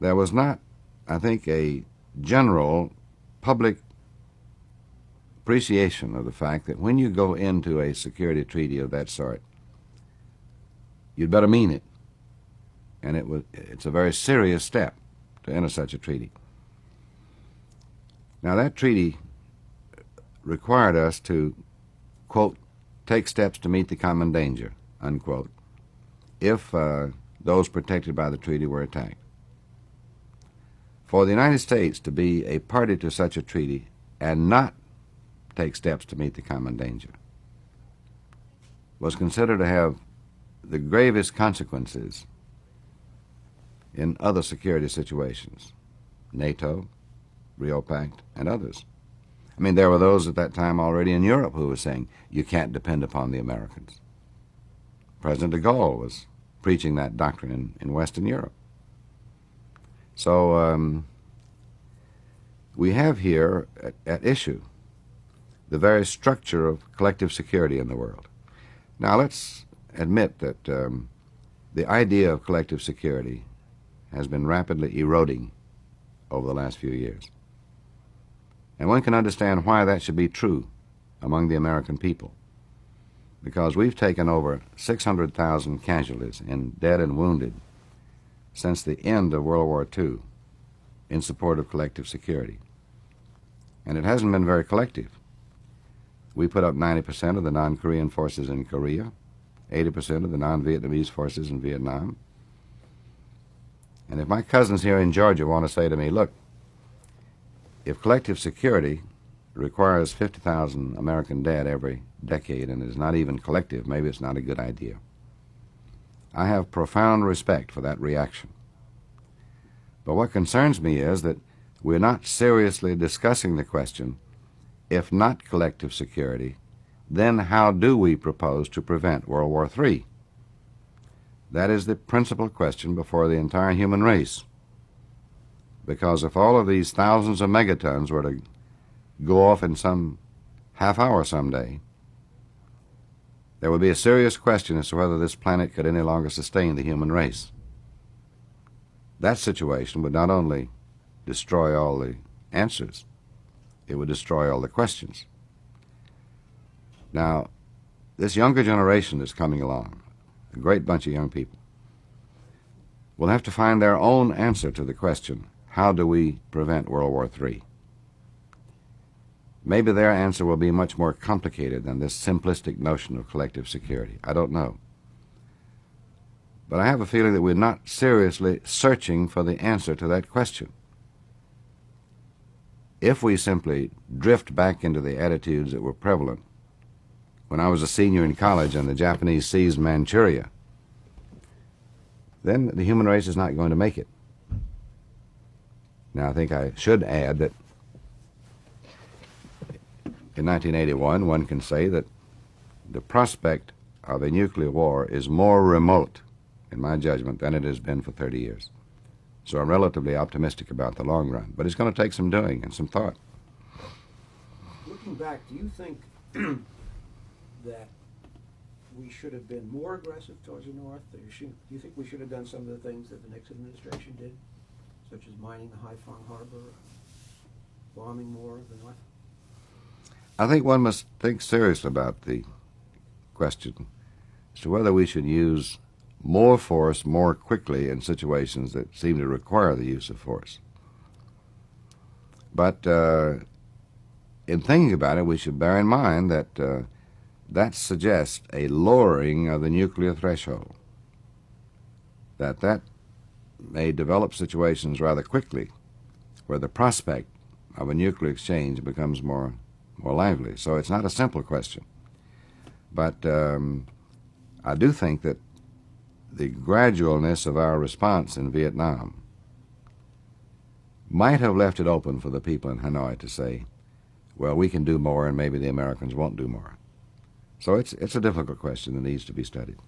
There was not, I think, a general public appreciation of the fact that when you go into a security treaty of that sort, you'd better mean it. And it's a very serious step to enter such a treaty. Now, that treaty required us to, quote, take steps to meet the common danger, unquote, if those protected by the treaty were attacked. For the United States to be a party to such a treaty and not take steps to meet the common danger was considered to have the gravest consequences in other security situations, NATO, Rio Pact, and others. I mean, there were those at that time already in Europe who were saying, you can't depend upon the Americans. President de Gaulle was preaching that doctrine in Western Europe. So we have here at issue the very structure of collective security in the world. Now, let's admit that the idea of collective security has been rapidly eroding over the last few years. And one can understand why that should be true among the American people, because we've taken over 600,000 casualties in dead and wounded since the end of World War II in support of collective security. And it hasn't been very collective. We put up 90% of the non-Korean forces in Korea, 80% of the non-Vietnamese forces in Vietnam. And if my cousins here in Georgia want to say to me, look, if collective security requires 50,000 American dead every decade and is not even collective, maybe it's not a good idea. I have profound respect for that reaction. But what concerns me is that we're not seriously discussing the question, if not collective security, then how do we propose to prevent World War III? That is the principal question before the entire human race. Because if all of these thousands of megatons were to go off in some half hour someday, there would be a serious question as to whether this planet could any longer sustain the human race. That situation would not only destroy all the answers, it would destroy all the questions. Now, this younger generation that's coming along, a great bunch of young people, will have to find their own answer to the question, how do we prevent World War III? Maybe their answer will be much more complicated than this simplistic notion of collective security. I don't know. But I have a feeling that we're not seriously searching for the answer to that question. If we simply drift back into the attitudes that were prevalent when I was a senior in college and the Japanese seized Manchuria, then the human race is not going to make it. Now, I think I should add that in 1981, one can say that the prospect of a nuclear war is more remote, in my judgment, than it has been for 30 years. So I'm relatively optimistic about the long run, but it's going to take some doing and some thought. Looking back, do you think that we should have been more aggressive towards the North? Or do you think we should have done some of the things that the Nixon administration did, such as mining the Haiphong Harbor, bombing more of the North? I think one must think seriously about the question as to whether we should use more force more quickly in situations that seem to require the use of force. But in thinking about it, we should bear in mind that that suggests a lowering of the nuclear threshold, that may develop situations rather quickly where the prospect of a nuclear exchange becomes more lively. So it's not a simple question. But I do think that the gradualness of our response in Vietnam might have left it open for the people in Hanoi to say, well, we can do more and maybe the Americans won't do more. So it's a difficult question that needs to be studied.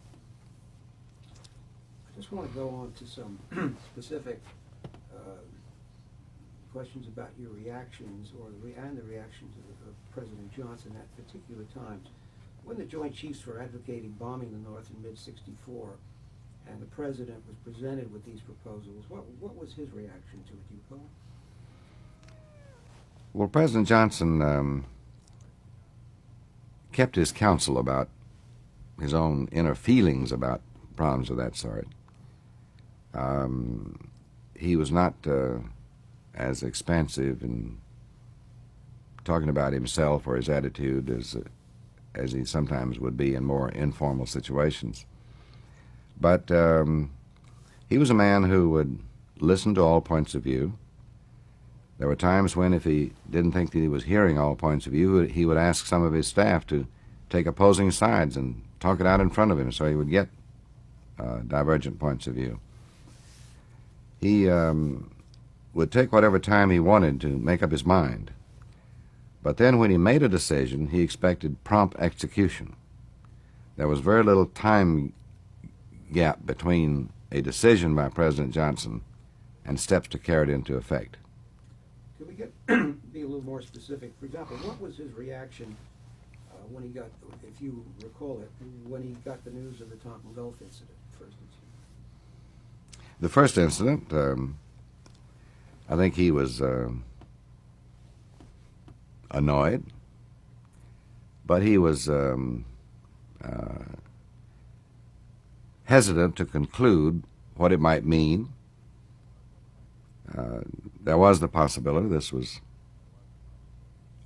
I just want to go on to some specific questions about your reactions and the reactions of President Johnson at particular times. When the Joint Chiefs were advocating bombing the North in mid-'64, and the president was presented with these proposals, what was his reaction to it, do you recall? Well, President Johnson kept his counsel about his own inner feelings about problems of that sort. He was not as expansive in talking about himself or his attitude as he sometimes would be in more informal situations. But he was a man who would listen to all points of view. There were times when, if he didn't think that he was hearing all points of view, he would ask some of his staff to take opposing sides and talk it out in front of him so he would get divergent points of view. He would take whatever time he wanted to make up his mind. But then when he made a decision, he expected prompt execution. There was very little time gap between a decision by President Johnson and steps to carry it into effect. Could we be a little more specific? For example, what was his reaction when he got, if you recall it, when he got the news of the Tonkin Gulf incident, first incident? The first incident, I think he was annoyed, but he was hesitant to conclude what it might mean. There was the possibility this was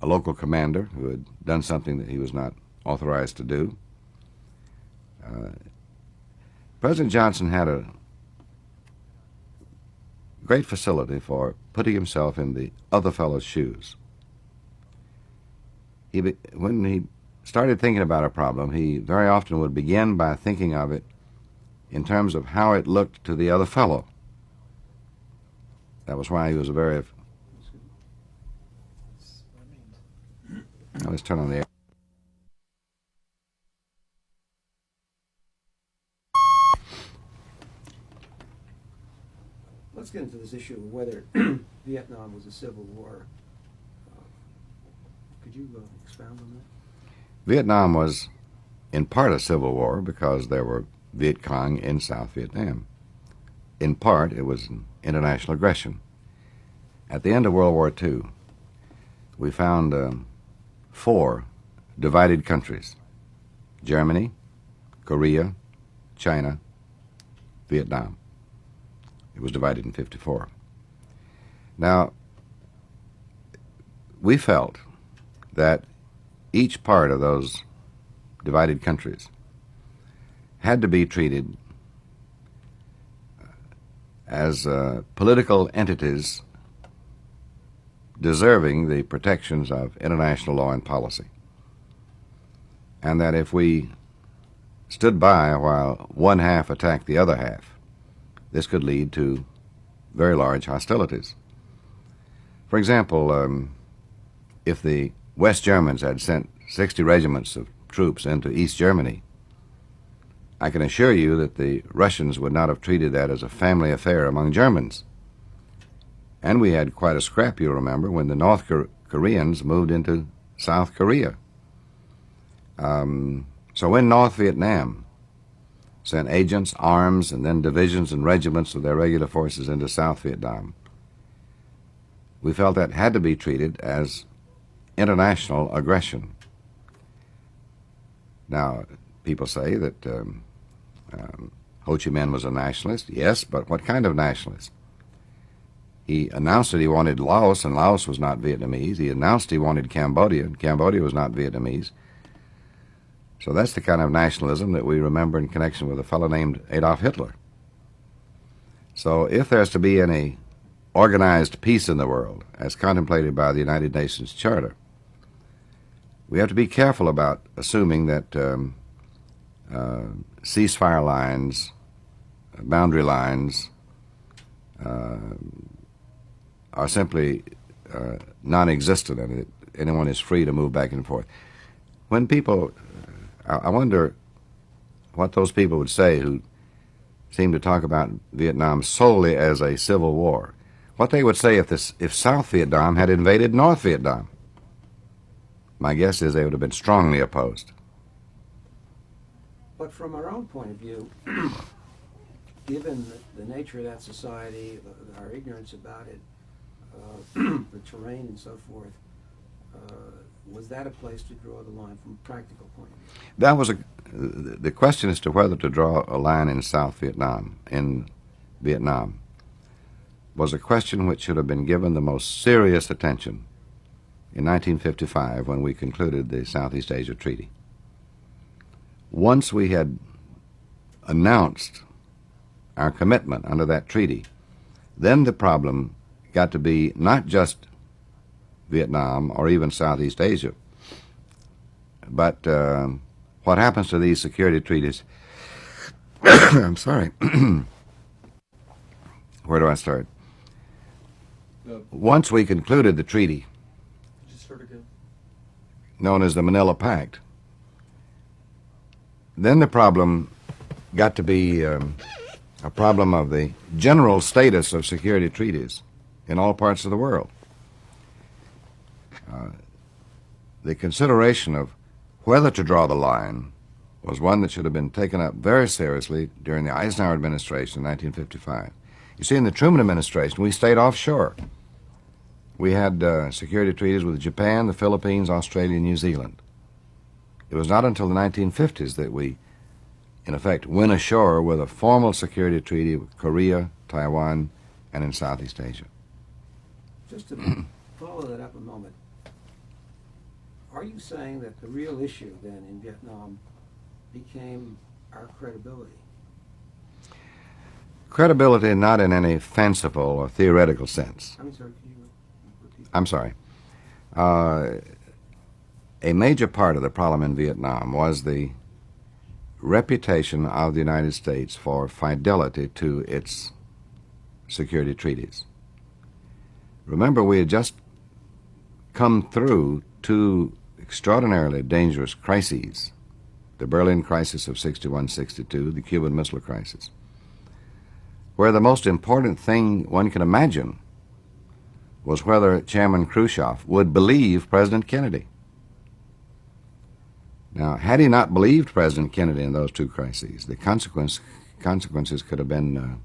a local commander who had done something that he was not authorized to do. President Johnson had a great facility for putting himself in the other fellow's shoes. When he started thinking about a problem, he very often would begin by thinking of it in terms of how it looked to the other fellow. That was why he was a very... Let's turn on the air. Let's get into this issue of whether Vietnam was a civil war. Could you expound on that? Vietnam was in part a civil war because there were Viet Cong in South Vietnam. In part, it was an international aggression. At the end of World War II, we found 4 divided countries: Germany, Korea, China, Vietnam. It was divided in 1954. Now, we felt that each part of those divided countries had to be treated as political entities deserving the protections of international law and policy, and that if we stood by while one half attacked the other half, this could lead to very large hostilities. For example, if the West Germans had sent 60 regiments of troops into East Germany, I can assure you that the Russians would not have treated that as a family affair among Germans. And we had quite a scrap, you'll remember, when the North Koreans moved into South Korea. So when North Vietnam sent agents, arms, and then divisions and regiments of their regular forces into South Vietnam, we felt that had to be treated as international aggression. Now, people say that Ho Chi Minh was a nationalist. Yes, but what kind of nationalist? He announced that he wanted Laos, and Laos was not Vietnamese. He announced he wanted Cambodia, and Cambodia was not Vietnamese. So that's the kind of nationalism that we remember in connection with a fellow named Adolf Hitler. So if there's to be any organized peace in the world, as contemplated by the United Nations Charter, we have to be careful about assuming that ceasefire lines, boundary lines, are simply non-existent, and that anyone is free to move back and forth. When people, I wonder what those people would say who seem to talk about Vietnam solely as a civil war. What they would say if South Vietnam had invaded North Vietnam. My guess is they would have been strongly opposed. But from our own point of view, given the nature of that society, our ignorance about it, the terrain and so forth, was that a place to draw the line from a practical point of view? That was the question as to whether to draw a line in South Vietnam, was a question which should have been given the most serious attention in 1955 when we concluded the Southeast Asia Treaty. Once we had announced our commitment under that treaty, then the problem got to be not just Vietnam or even Southeast Asia, but what happens to these security treaties? I'm sorry. Where do I start? Once we concluded the treaty, known as the Manila Pact, then the problem got to be a problem of the general status of security treaties in all parts of the world. The consideration of whether to draw the line was one that should have been taken up very seriously during the Eisenhower administration in 1955. You see, in the Truman administration, we stayed offshore. We had security treaties with Japan, the Philippines, Australia, and New Zealand. It was not until the 1950s that we, in effect, went ashore with a formal security treaty with Korea, Taiwan, and in Southeast Asia. Just to follow that up a moment, are you saying that the real issue then in Vietnam became our credibility? Credibility not in any fanciful or theoretical sense. I'm sorry, can you repeat? I'm sorry. A major part of the problem in Vietnam was the reputation of the United States for fidelity to its security treaties. Remember, we had just come through two extraordinarily dangerous crises, the Berlin crisis of 61-62, the Cuban Missile Crisis, where the most important thing one can imagine was whether Chairman Khrushchev would believe President Kennedy. Now, had he not believed President Kennedy in those two crises, the consequences could have been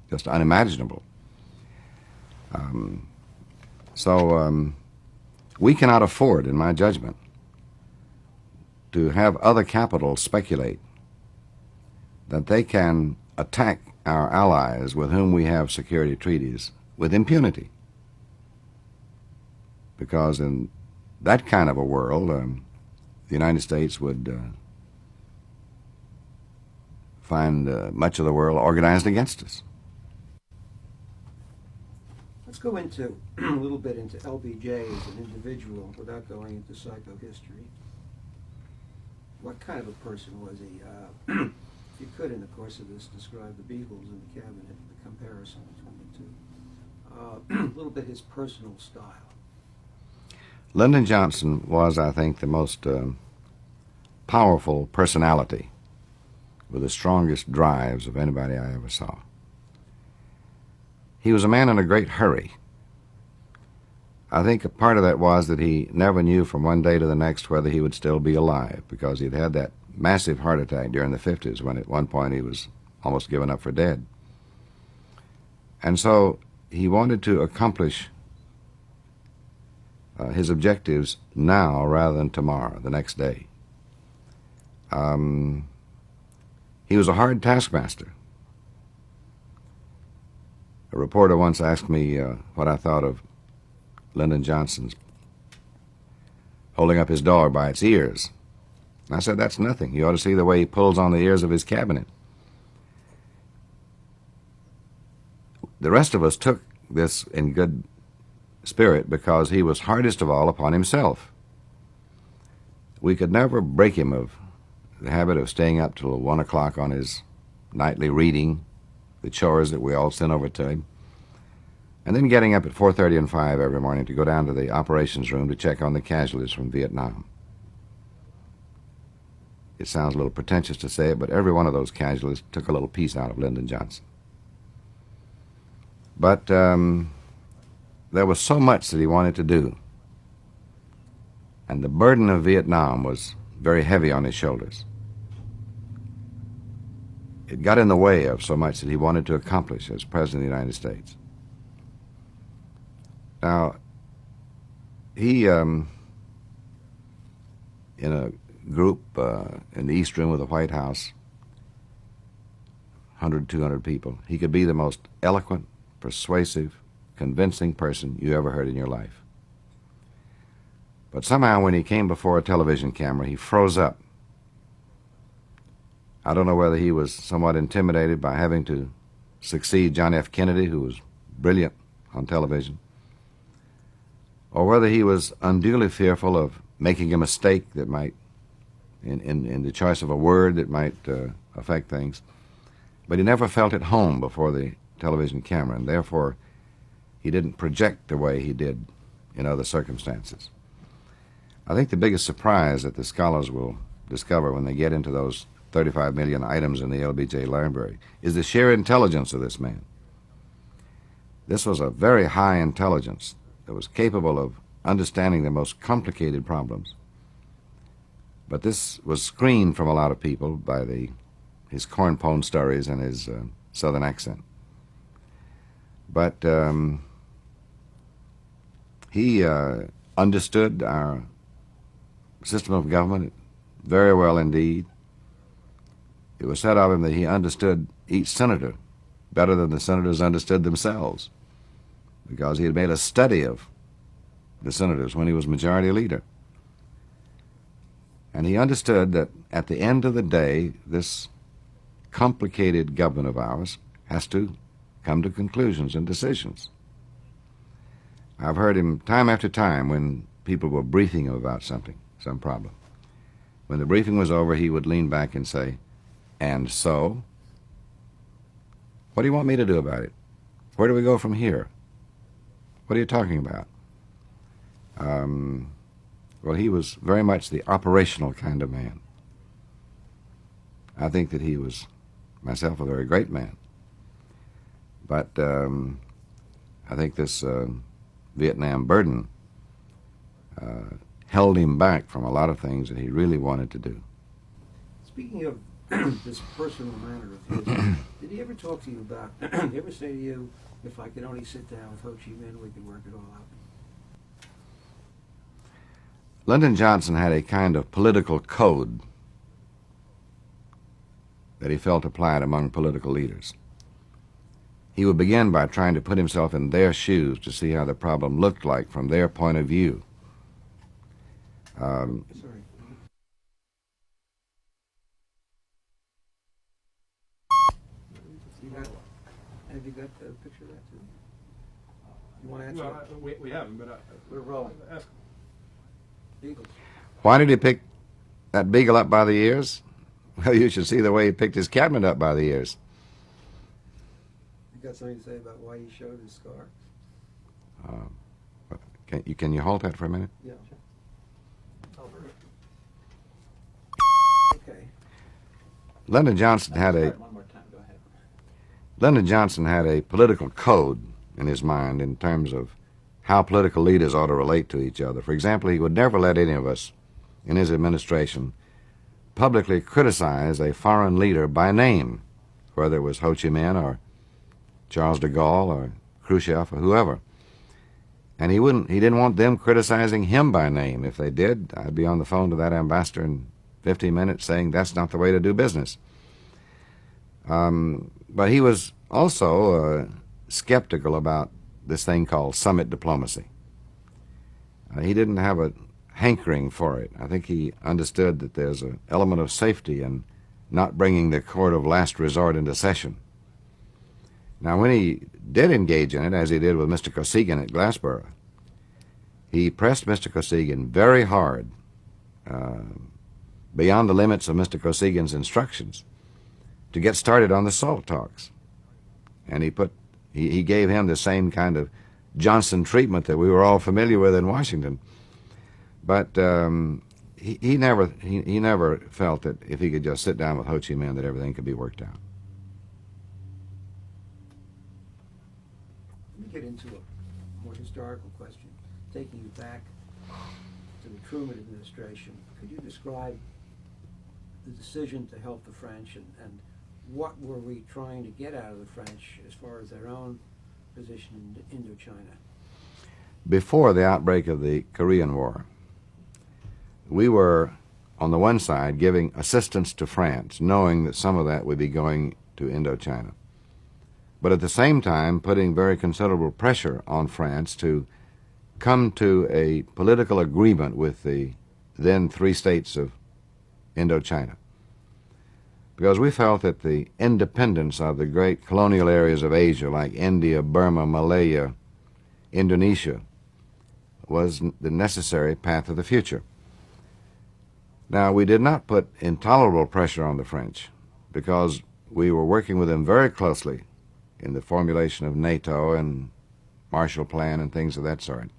just unimaginable. We cannot afford, in my judgment, to have other capitals speculate that they can attack our allies with whom we have security treaties with impunity. Because in that kind of a world, the United States would find much of the world organized against us. Let's go into a little bit into LBJ as an individual without going into psychohistory. What kind of a person was he? If you could, in the course of this, describe the Beagles in the cabinet, the comparison between the two. A little bit his personal style. Lyndon Johnson was, I think, the most powerful personality with the strongest drives of anybody I ever saw. He was a man in a great hurry. I think a part of that was that he never knew from one day to the next whether he would still be alive, because he'd had that massive heart attack during the 50s when at one point he was almost given up for dead. And so he wanted to accomplish his objectives now rather than tomorrow, the next day. He was a hard taskmaster. A reporter once asked me what I thought of Lyndon Johnson's holding up his dog by its ears. And I said, that's nothing. You ought to see the way he pulls on the ears of his cabinet. The rest of us took this in good spirit because he was hardest of all upon himself. We could never break him of the habit of staying up till 1 o'clock on his nightly reading, the chores that we all sent over to him, and then getting up at 4:30 and 5 every morning to go down to the operations room to check on the casualties from Vietnam. It sounds a little pretentious to say it, but every one of those casualties took a little piece out of Lyndon Johnson. But there was so much that he wanted to do, and the burden of Vietnam was very heavy on his shoulders. it got in the way of so much that he wanted to accomplish as President of the United States. Now, he, in a group in the East Room of the White House, 100, 200 people, he could be the most eloquent, persuasive, convincing person you ever heard in your life. But somehow when he came before a television camera, he froze up. I don't know whether he was somewhat intimidated by having to succeed John F. Kennedy, who was brilliant on television, or whether he was unduly fearful of making a mistake that might, in the choice of a word that might affect things. But he never felt at home before the television camera, and therefore he didn't project the way he did in other circumstances. I think the biggest surprise that the scholars will discover when they get into those 35 million items in the LBJ library is the sheer intelligence of this man. This was a very high intelligence that was capable of understanding the most complicated problems. But this was screened from a lot of people by his cornpone stories and his southern accent. But he understood our system of government very well indeed. It was said of him that he understood each senator better than the senators understood themselves, because he had made a study of the senators when he was majority leader. And he understood that at the end of the day, this complicated government of ours has to come to conclusions and decisions. I've heard him time after time when people were briefing him about something, some problem. When the briefing was over, he would lean back and say, "And so? What do you want me to do about it? Where do we go from here? What are you talking about?" Well, he was very much the operational kind of man. I think that he was, myself, a very great man. But I think this Vietnam burden held him back from a lot of things that he really wanted to do. Speaking of this personal manner of his, did he ever talk to you about, did he ever say to you, if I could only sit down with Ho Chi Minh, we could work it all out? Lyndon Johnson had a kind of political code that he felt applied among political leaders. He would begin by trying to put himself in their shoes to see how the problem looked like from their point of view. Sorry. Have you got a picture of that too? You want to answer? No, we haven't, but We're rolling. ask. Beagles. Why did he pick that beagle up by the ears? Well, you should see the way he picked his cabinet up by the ears. You got something to say about why he showed his scar? Can you hold that for a minute? Yeah. Okay. Lyndon Johnson had a One more time, go ahead. Lyndon Johnson had a political code in his mind in terms of how political leaders ought to relate to each other. For example, he would never let any of us in his administration publicly criticize a foreign leader by name, whether it was Ho Chi Minh or Charles de Gaulle or Khrushchev or whoever. And he didn't want them criticizing him by name. If they did, I'd be on the phone to that ambassador in 15 minutes saying that's not the way to do business. But he was also skeptical about this thing called summit diplomacy. He didn't have a hankering for it. I think he understood that there's an element of safety in not bringing the court of last resort into session. Now, when he did engage in it, as he did with Mr. Kosygin at Glassboro, he pressed Mr. Kosygin very hard, beyond the limits of Mr. Kosygin's instructions, to get started on the SALT talks. And he gave him the same kind of Johnson treatment that we were all familiar with in Washington. But he never felt that if he could just sit down with Ho Chi Minh that everything could be worked out. Let me get into a more historical question. Taking you back to the Truman administration, could you describe the decision to help the French and what were we trying to get out of the French as far as their own position in Indochina? Before the outbreak of the Korean War, we were, on the one side, giving assistance to France, knowing that some of that would be going to Indochina, but at the same time putting very considerable pressure on France to come to a political agreement with the then 3 states of Indochina, because we felt that the independence of the great colonial areas of Asia like India, Burma, Malaya, Indonesia was the necessary path of the future. Now, we did not put intolerable pressure on the French because we were working with them very closely in the formulation of NATO and Marshall Plan and things of that sort.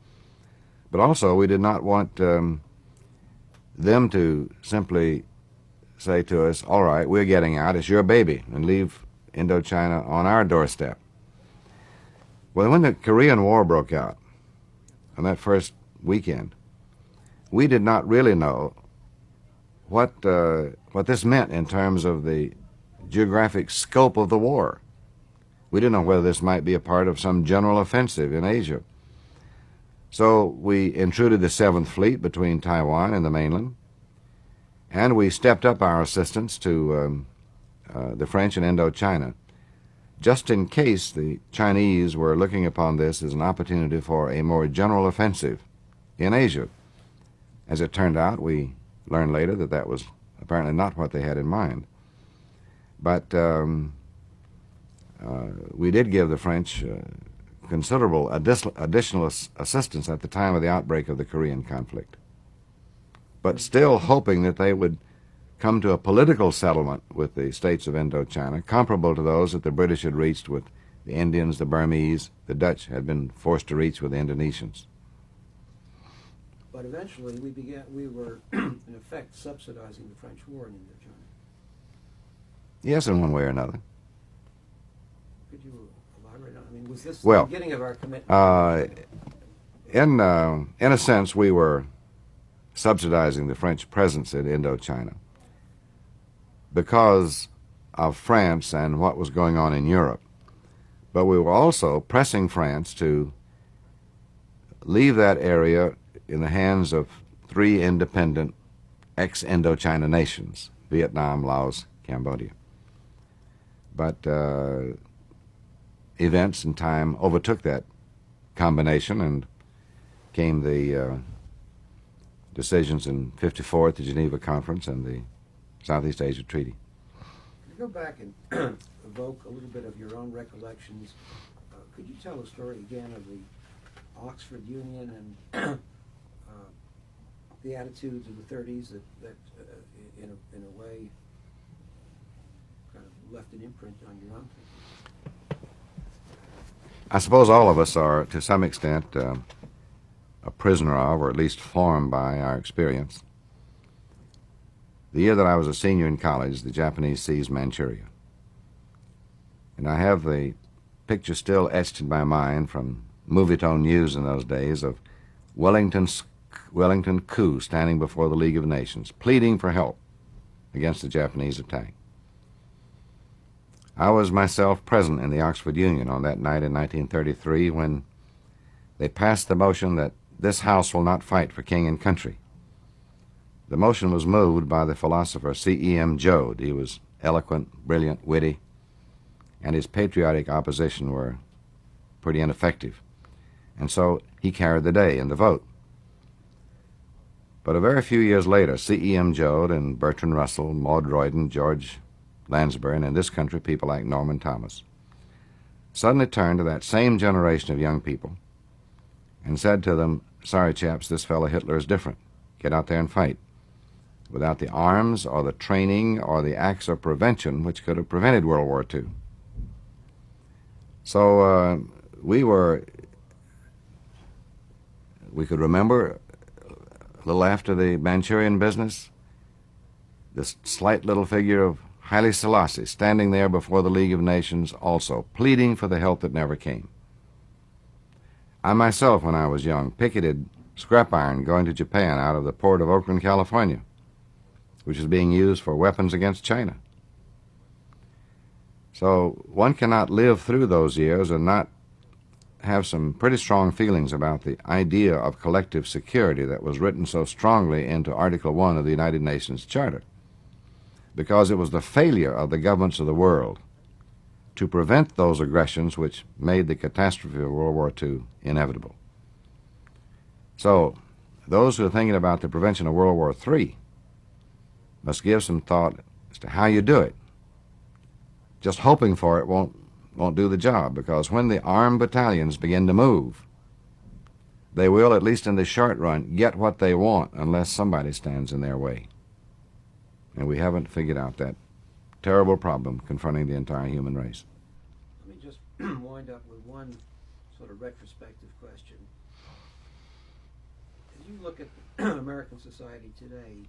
But also, we did not want them to simply say to us, all right, we're getting out, it's your baby, and leave Indochina on our doorstep. Well, when the Korean War broke out, on that first weekend, we did not really know what this meant in terms of the geographic scope of the war. We didn't know whether this might be a part of some general offensive in Asia. So we intruded the 7th Fleet between Taiwan and the mainland, and we stepped up our assistance to the French in Indochina, just in case the Chinese were looking upon this as an opportunity for a more general offensive in Asia. As it turned out, we learned later that that was apparently not what they had in mind. But we did give the French considerable additional assistance at the time of the outbreak of the Korean conflict, but still hoping that they would come to a political settlement with the states of Indochina, comparable to those that the British had reached with the Indians, the Burmese, the Dutch had been forced to reach with the Indonesians. But eventually we were in effect subsidizing the French war in Indochina. Yes, in one way or another. Could you elaborate on it? I mean, was this Well, the beginning of our commitment? In a sense, we were subsidizing the French presence in Indochina because of France and what was going on in Europe. But we were also pressing France to leave that area in the hands of 3 independent ex-Indochina nations, Vietnam, Laos, Cambodia. But events and time overtook that combination, and came the decisions in '54 at the Geneva Conference and the Southeast Asia Treaty. Could you go back and evoke a little bit of your own recollections? Could you tell a story again of the Oxford Union and the attitudes of the 30s that in a way kind of left an imprint on your own thinking? I suppose all of us are, to some extent, a prisoner of, or at least formed by, our experience. The year that I was a senior in college, the Japanese seized Manchuria. And I have the picture still etched in my mind from Movietone News in those days of Wellington coup standing before the League of Nations, pleading for help against the Japanese attack. I was myself present in the Oxford Union on that night in 1933 when they passed the motion that this House will not fight for king and country. The motion was moved by the philosopher C.E.M. Joad. He was eloquent, brilliant, witty, and his patriotic opposition were pretty ineffective. And so he carried the day in the vote. But a very few years later, C.E.M. Joad and Bertrand Russell, Maud Royden, George Lansbury, and in this country people like Norman Thomas, suddenly turned to that same generation of young people and said to them, sorry chaps, this fellow Hitler is different. Get out there and fight. Without the arms or the training or the acts of prevention which could have prevented World War II. So we could remember a little after the Manchurian business, this slight little figure of Haile Selassie standing there before the League of Nations also, pleading for the help that never came. I myself, when I was young, picketed scrap iron going to Japan out of the port of Oakland, California, which was being used for weapons against China. So one cannot live through those years and not have some pretty strong feelings about the idea of collective security that was written so strongly into Article 1 of the United Nations Charter, because it was the failure of the governments of the world to prevent those aggressions which made the catastrophe of World War II inevitable. So those who are thinking about the prevention of World War III must give some thought as to how you do it. Just hoping for it won't do the job, because when the armed battalions begin to move, they will, at least in the short run, get what they want unless somebody stands in their way. And we haven't figured out that terrible problem confronting the entire human race. Let me just wind up with one sort of retrospective question. As you look at American society today,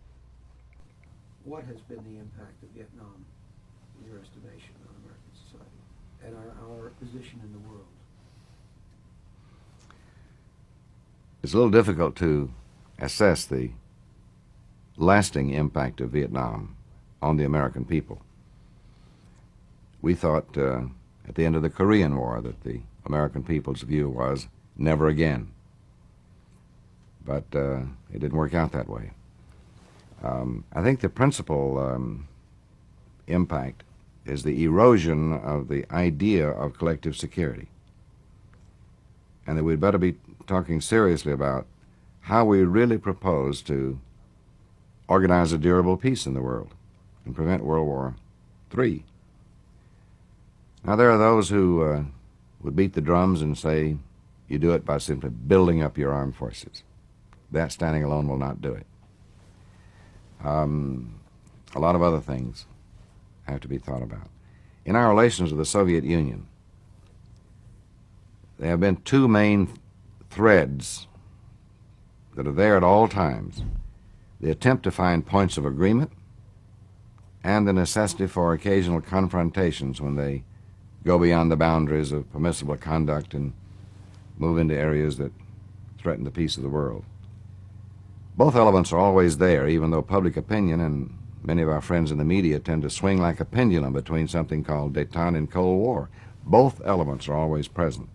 what has been the impact of Vietnam, in your estimation, on American society and our position in the world? It's a little difficult to assess the lasting impact of Vietnam on the American people. We thought at the end of the Korean War that the American people's view was never again. But it didn't work out that way. I think the principal impact is the erosion of the idea of collective security, and that we'd better be talking seriously about how we really propose to organize a durable peace in the world and prevent World War III. Now, there are those who would beat the drums and say you do it by simply building up your armed forces. That standing alone will not do it. A lot of other things have to be thought about. In our relations with the Soviet Union, there have been two main threads that are there at all times: the attempt to find points of agreement and the necessity for occasional confrontations when they go beyond the boundaries of permissible conduct and move into areas that threaten the peace of the world. Both elements are always there, even though public opinion and many of our friends in the media tend to swing like a pendulum between something called détente and Cold War. Both elements are always present.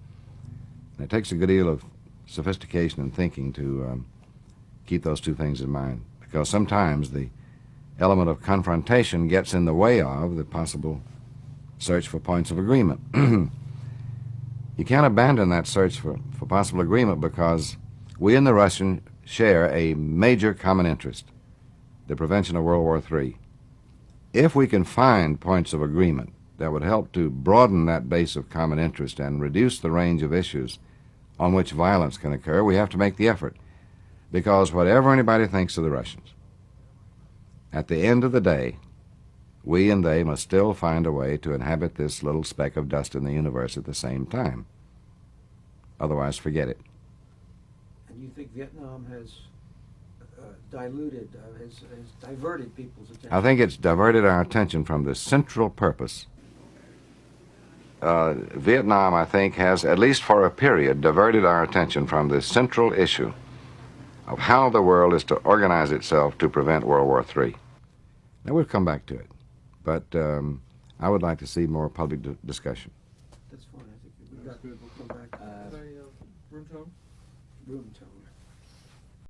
And it takes a good deal of sophistication and thinking to keep those two things in mind, because sometimes the element of confrontation gets in the way of the possible search for points of agreement. You can't abandon that search for possible agreement, because we and the Russians share a major common interest: the prevention of World War III. If we can find points of agreement that would help to broaden that base of common interest and reduce the range of issues on which violence can occur, we have to make the effort, because whatever anybody thinks of the Russians, at the end of the day, we and they must still find a way to inhabit this little speck of dust in the universe at the same time. Otherwise, forget it. And you think Vietnam has diluted, has diverted people's attention? I think it's diverted our attention from the central purpose. Vietnam, I think, has, at least for a period, diverted our attention from the central issue of how the world is to organize itself to prevent World War III. Now, we'll come back to it, but I would like to see more public discussion. That's fine. I think we'll come back. Room tone? Room tone.